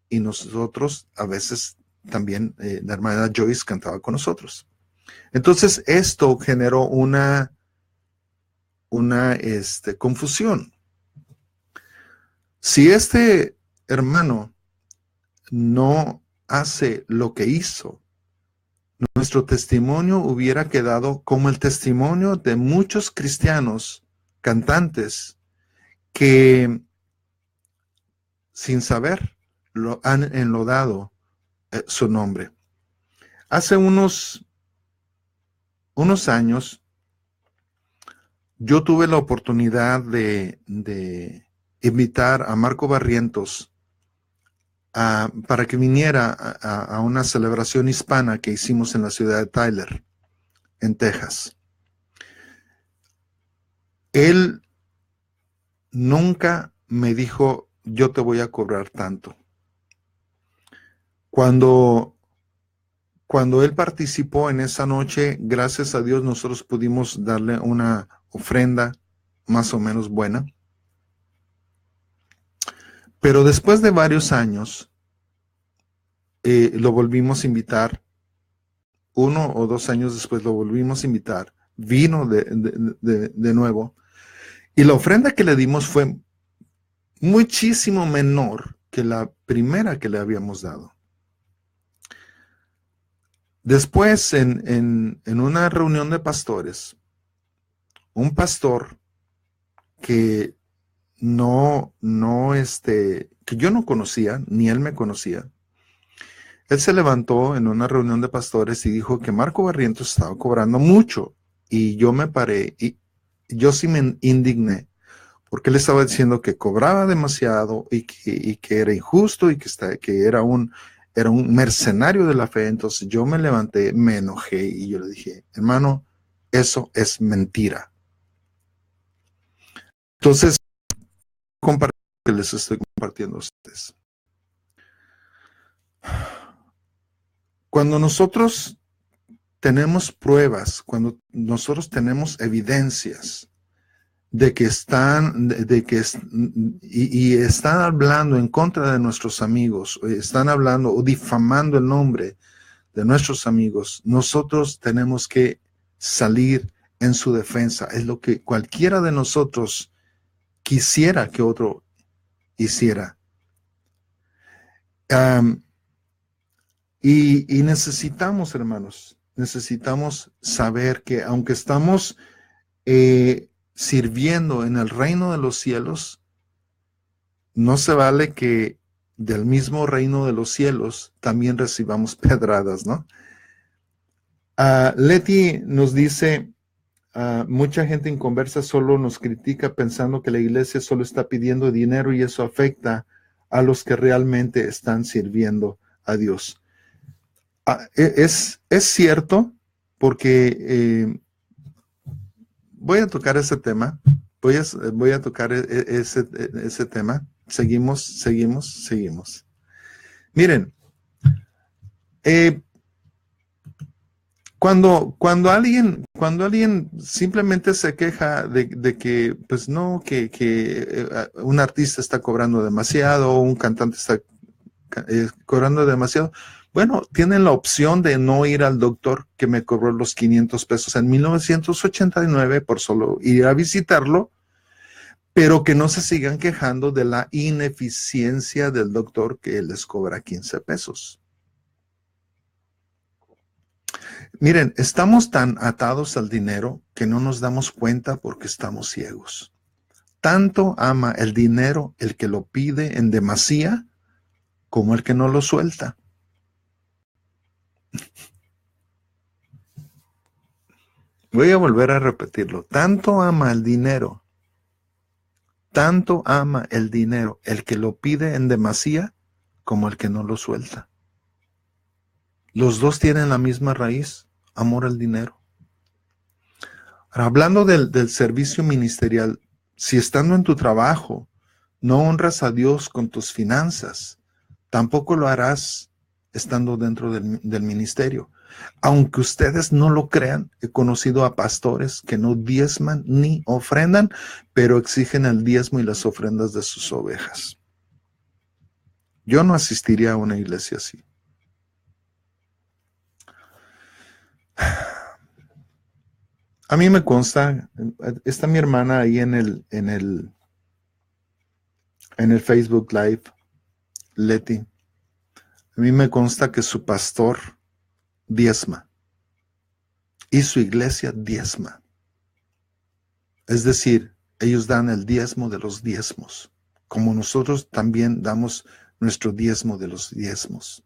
y nosotros a veces también, la hermana Joyce cantaba con nosotros. Entonces esto generó una confusión. Si este hermano no hace lo que hizo, nuestro testimonio hubiera quedado como el testimonio de muchos cristianos cantantes que sin saber lo han enlodado su nombre. Hace unos años yo tuve la oportunidad de invitar a Marco Barrientos para que viniera a una celebración hispana que hicimos en la ciudad de Tyler, en Texas. Él nunca me dijo, yo te voy a cobrar tanto. Cuando él participó en esa noche, gracias a Dios nosotros pudimos darle una ofrenda más o menos buena. Pero después de varios años, lo volvimos a invitar. 1 o 2 años después lo volvimos a invitar. Vino de nuevo. Y la ofrenda que le dimos fue muchísimo menor que la primera que le habíamos dado. Después, en una reunión de pastores, un pastor que que yo no conocía, ni él me conocía, él se levantó en una reunión de pastores y dijo que Marco Barrientos estaba cobrando mucho. Y yo me paré y yo sí me indigné, porque él estaba diciendo que cobraba demasiado y que era injusto y que era un mercenario de la fe. Entonces yo me levanté, me enojé y yo le dije, hermano, eso es mentira. Entonces compartí que les estoy compartiendo a ustedes. Cuando nosotros tenemos pruebas, cuando nosotros tenemos evidencias de que están hablando en contra de nuestros amigos, están hablando o difamando el nombre de nuestros amigos, nosotros tenemos que salir en su defensa. Es lo que cualquiera de nosotros quisiera que otro hiciera. Y necesitamos, hermanos, necesitamos saber que aunque estamos sirviendo en el reino de los cielos, no se vale que del mismo reino de los cielos también recibamos pedradas, ¿no? Leti nos dice, mucha gente inconversa solo nos critica pensando que la iglesia solo está pidiendo dinero y eso afecta a los que realmente están sirviendo a Dios. Es cierto, porque voy a tocar ese tema, voy a tocar ese tema. Seguimos. Miren, cuando alguien simplemente se queja de que, pues no, que un artista está cobrando demasiado, o un cantante está cobrando demasiado, bueno, tienen la opción de no ir al doctor que me cobró los 500 pesos en 1989 por solo ir a visitarlo, pero que no se sigan quejando de la ineficiencia del doctor que les cobra 15 pesos. Miren, estamos tan atados al dinero que no nos damos cuenta porque estamos ciegos. Tanto ama el dinero el que lo pide en demasía como el que no lo suelta. Voy a volver a repetirlo. Tanto ama el dinero el que lo pide en demasía como el que no lo suelta. Los dos tienen la misma raíz, amor al dinero. Ahora, hablando del servicio ministerial, si estando en tu trabajo no honras a Dios con tus finanzas, tampoco lo harás estando dentro del ministerio. Aunque ustedes no lo crean, he conocido a pastores que no diezman ni ofrendan, pero exigen el diezmo y las ofrendas de sus ovejas. Yo no asistiría a una iglesia así. A mí me consta, está mi hermana ahí en el Facebook Live, Leti. A mí me consta que su pastor diezma y su iglesia diezma. Es decir, ellos dan el diezmo de los diezmos, como nosotros también damos nuestro diezmo de los diezmos.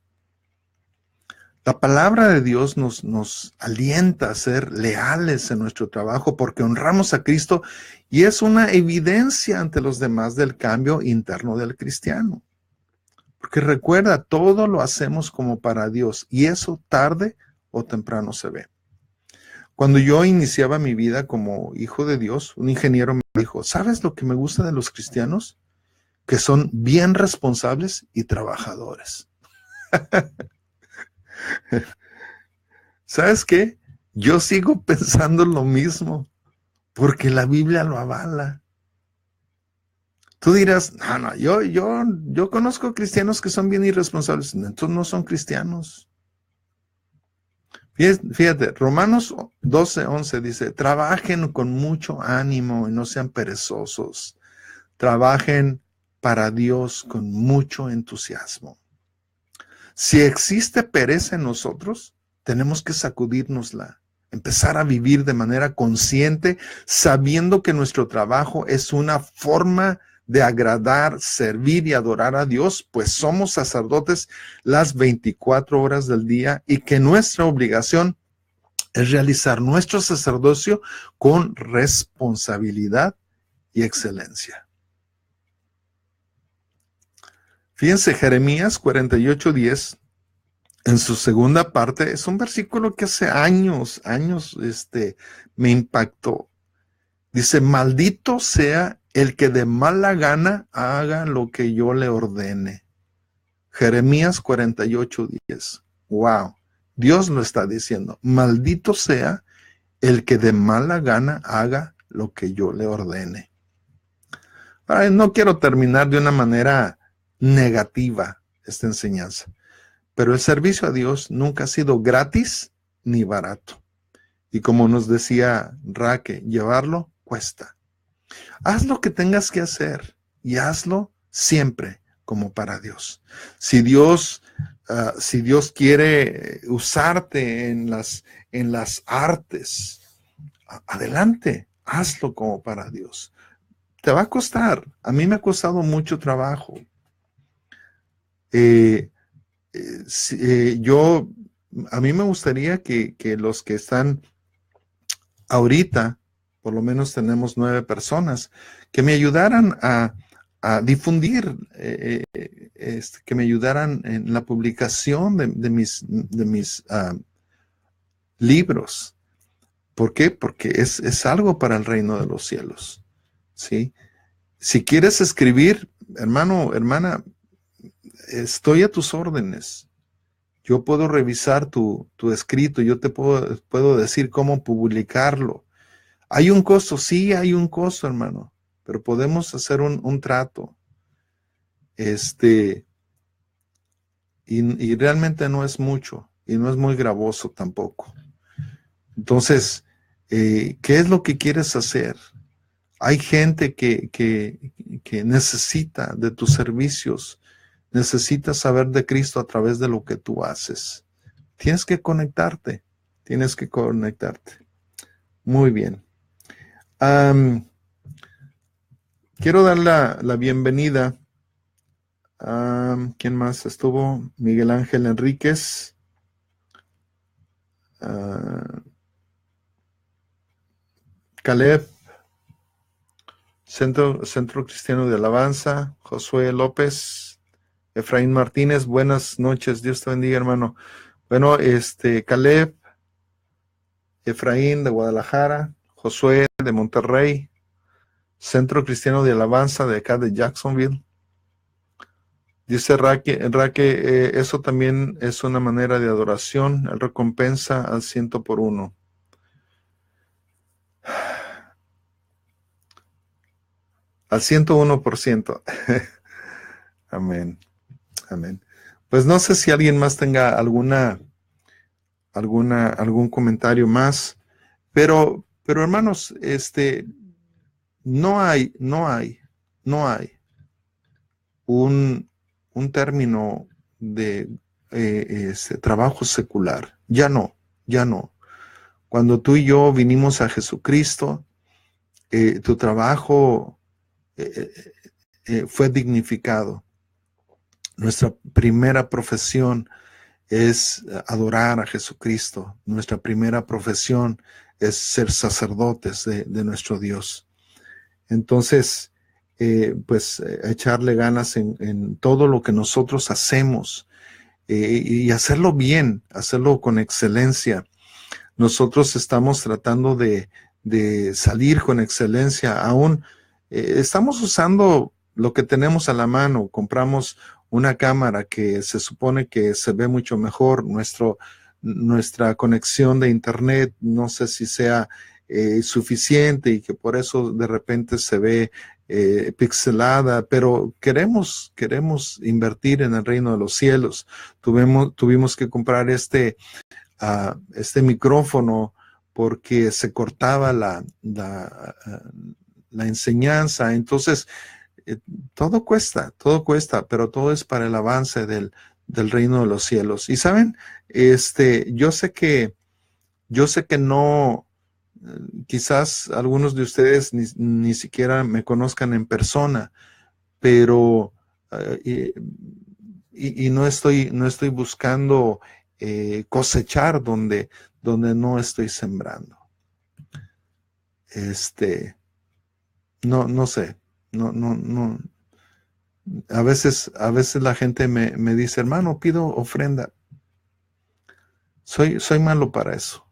La palabra de Dios nos alienta a ser leales en nuestro trabajo porque honramos a Cristo y es una evidencia ante los demás del cambio interno del cristiano. Porque recuerda, todo lo hacemos como para Dios y eso tarde o temprano se ve. Cuando yo iniciaba mi vida como hijo de Dios, un ingeniero me dijo, ¿sabes lo que me gusta de los cristianos? Que son bien responsables y trabajadores. ¿Sabes qué? Yo sigo pensando lo mismo, porque la Biblia lo avala. Tú dirás, no, yo conozco cristianos que son bien irresponsables. Entonces no son cristianos. Fíjate, Romanos 12:11 dice, trabajen con mucho ánimo y no sean perezosos. Trabajen para Dios con mucho entusiasmo. Si existe pereza en nosotros, tenemos que sacudírnosla, empezar a vivir de manera consciente, sabiendo que nuestro trabajo es una forma de agradar, servir y adorar a Dios, pues somos sacerdotes las 24 horas del día y que nuestra obligación es realizar nuestro sacerdocio con responsabilidad y excelencia. Fíjense, Jeremías 48:10, en su segunda parte, es un versículo que hace años me impactó. Dice, maldito sea el que de mala gana haga lo que yo le ordene. Jeremías 48:10. Wow. Dios lo está diciendo. Maldito sea el que de mala gana haga lo que yo le ordene. Ay, no quiero terminar de una manera negativa esta enseñanza, pero el servicio a Dios nunca ha sido gratis ni barato. Y como nos decía Raque, llevarlo cuesta. Haz lo que tengas que hacer y hazlo siempre como para Dios. Si Dios quiere usarte en las artes, adelante, hazlo como para Dios. Te va a costar. A mí me ha costado mucho trabajo. A mí me gustaría que los que están ahorita, por lo menos tenemos 9 personas, que me ayudaran a difundir, que me ayudaran en la publicación de mis libros. ¿Por qué? Porque es algo para el reino de los cielos, ¿sí? Si quieres escribir, hermano, hermana, estoy a tus órdenes. Yo puedo revisar tu escrito, yo te puedo decir cómo publicarlo. ¿Hay un costo? Sí, hay un costo, hermano, pero podemos hacer un trato. Y realmente no es mucho, y no es muy gravoso tampoco. Entonces, ¿qué es lo que quieres hacer? Hay gente que necesita de tus servicios, necesita saber de Cristo a través de lo que tú haces. Tienes que conectarte. Muy bien. Quiero dar la bienvenida a ¿quién más estuvo? Miguel Ángel Enríquez. Caleb. Centro Cristiano de Alabanza. Josué López. Efraín Martínez. Buenas noches. Dios te bendiga, hermano. Bueno, Caleb. Efraín de Guadalajara. Josué de Monterrey. Centro Cristiano de Alabanza de acá de Jacksonville. Dice Raque, eso también es una manera de adoración. Él recompensa al 100 por 1. Al 101%. Amén. Amén. Pues no sé si alguien más tenga algún comentario más, pero hermanos, no hay un término de trabajo secular. Ya no. Cuando tú y yo vinimos a Jesucristo, tu trabajo fue dignificado. Nuestra primera profesión es adorar a Jesucristo. Nuestra primera profesión es ser sacerdotes de nuestro Dios. Entonces, echarle ganas en todo lo que nosotros hacemos y hacerlo bien, hacerlo con excelencia. Nosotros estamos tratando de salir con excelencia. Aún estamos usando lo que tenemos a la mano. Compramos una cámara que se supone que se ve mucho mejor. Nuestra conexión de internet no sé si sea suficiente y que por eso de repente se ve pixelada, pero queremos invertir en el reino de los cielos. Tuvimos que comprar este micrófono porque se cortaba la enseñanza. Entonces, todo cuesta, pero todo es para el avance del reino de los cielos. Y saben, yo sé que no, quizás algunos de ustedes ni siquiera me conozcan en persona, pero no estoy buscando cosechar donde no estoy sembrando. No sé. No. A veces la gente me dice, hermano, pido ofrenda. Soy malo para eso.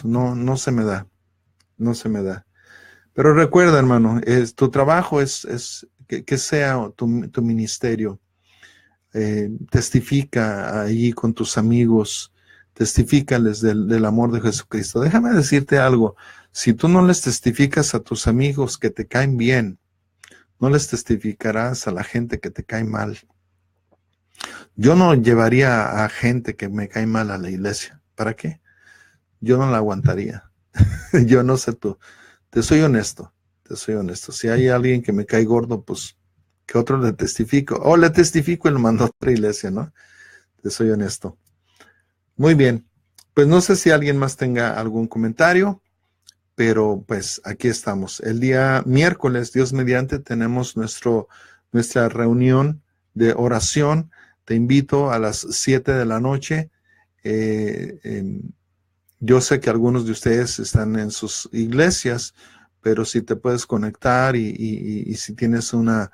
No se me da. Pero recuerda, hermano, tu trabajo es que sea tu ministerio. Testifica ahí con tus amigos, testifícales del amor de Jesucristo. Déjame decirte algo, si tú no les testificas a tus amigos que te caen bien, no les testificarás a la gente que te cae mal. Yo no llevaría a gente que me cae mal a la iglesia. ¿Para qué? Yo no la aguantaría. Yo no sé tú. Te soy honesto. Si hay alguien que me cae gordo, pues que otro le testifico. O le testifico y lo mando a otra iglesia, ¿no? Te soy honesto. Muy bien. Pues no sé si alguien más tenga algún comentario, pero pues aquí estamos. El día miércoles, Dios mediante, tenemos nuestra reunión de oración. Te invito a las 7 de la noche. Yo sé que algunos de ustedes están en sus iglesias, pero si te puedes conectar y si tienes una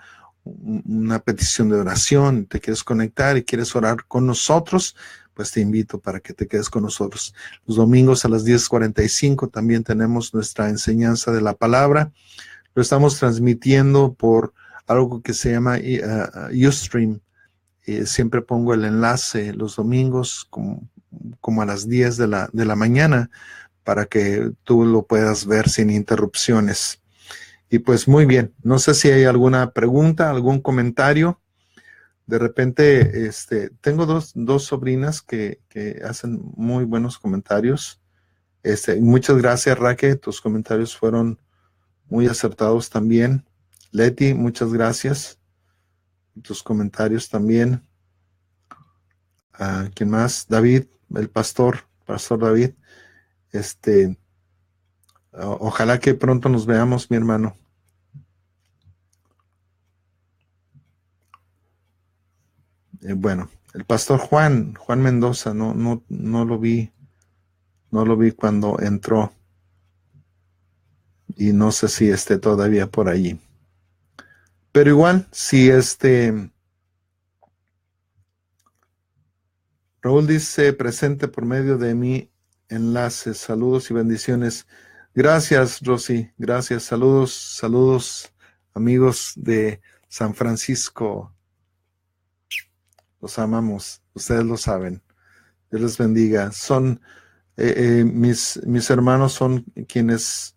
petición de oración, te quieres conectar y quieres orar con nosotros, pues te invito para que te quedes con nosotros. Los domingos a las 10:45 también tenemos nuestra enseñanza de la palabra. Lo estamos transmitiendo por algo que se llama Ustream. Siempre pongo el enlace los domingos como a las 10 de la mañana para que tú lo puedas ver sin interrupciones. Y pues muy bien, no sé si hay alguna pregunta, algún comentario. De repente, tengo dos sobrinas que hacen muy buenos comentarios. Muchas gracias, Raquel, tus comentarios fueron muy acertados también. Leti, muchas gracias. Tus comentarios también. ¿Quién más? David, el pastor David. Ojalá que pronto nos veamos, mi hermano. Bueno, el pastor Juan Mendoza, no lo vi cuando entró y no sé si esté todavía por allí. Pero igual, si Raúl dice presente por medio de mi enlace, saludos y bendiciones. Gracias, Rosy, gracias, saludos, amigos de San Francisco. Los amamos, ustedes lo saben. Dios les bendiga. Son mis hermanos son quienes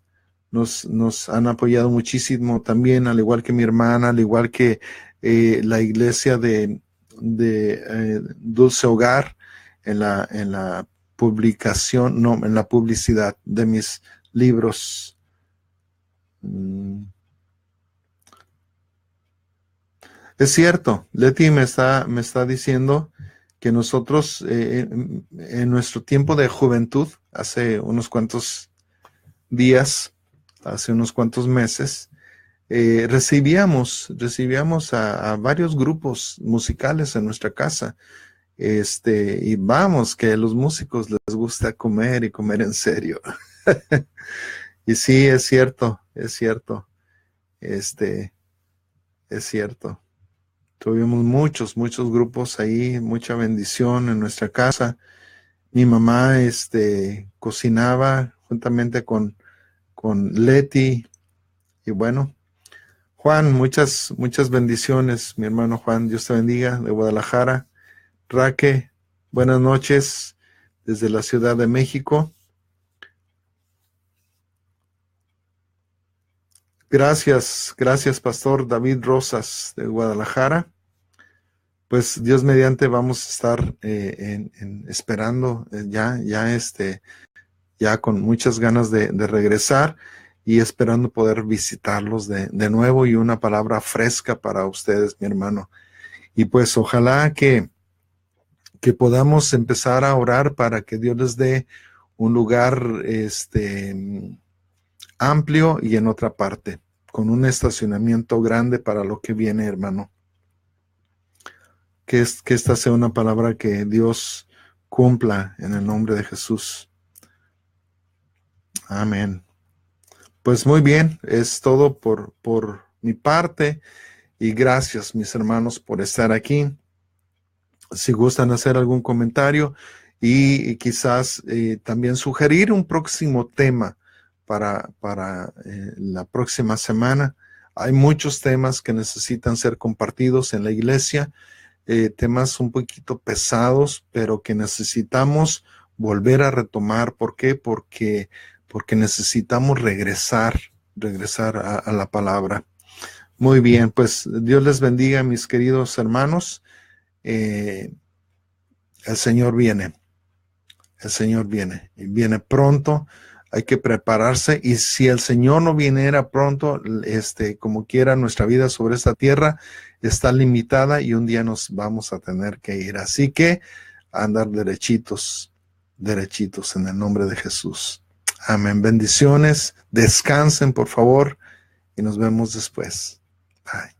nos han apoyado muchísimo también, al igual que mi hermana, al igual que la iglesia de Dulce Hogar en la publicación, no, en la publicidad de mis libros. Es cierto, Leti me está diciendo que nosotros en nuestro tiempo de juventud, hace unos cuantos días, hace unos cuantos meses, recibíamos a varios grupos musicales en nuestra casa. Y vamos, que a los músicos les gusta comer y comer en serio. Y sí, es cierto. Es cierto. Tuvimos muchos grupos ahí, mucha bendición en nuestra casa. Mi mamá cocinaba juntamente con Leti. Y bueno, Juan, muchas bendiciones, mi hermano Juan. Dios te bendiga, de Guadalajara. Raque, buenas noches desde la Ciudad de México. Gracias, Pastor David Rosas de Guadalajara. Pues Dios mediante vamos a estar esperando ya con muchas ganas de regresar y esperando poder visitarlos de nuevo y una palabra fresca para ustedes, mi hermano. Y pues ojalá que podamos empezar a orar para que Dios les dé un lugar amplio y en otra parte, con un estacionamiento grande para lo que viene, hermano. Que esta sea una palabra que Dios cumpla en el nombre de Jesús. Amén. Pues muy bien, es todo por mi parte y gracias, mis hermanos, por estar aquí. Si gustan hacer algún comentario y quizás también sugerir un próximo tema para la próxima semana. Hay muchos temas que necesitan ser compartidos en la iglesia, temas un poquito pesados, pero que necesitamos volver a retomar. ¿Por qué? Porque necesitamos regresar a la palabra. Muy bien, pues Dios les bendiga, mis queridos hermanos. El Señor viene. El Señor viene. Y viene pronto. Hay que prepararse. Y si el Señor no viniera pronto, como quiera, nuestra vida sobre esta tierra está limitada y un día nos vamos a tener que ir. Así que andar derechitos en el nombre de Jesús. Amén. Bendiciones. Descansen, por favor, y nos vemos después. Bye.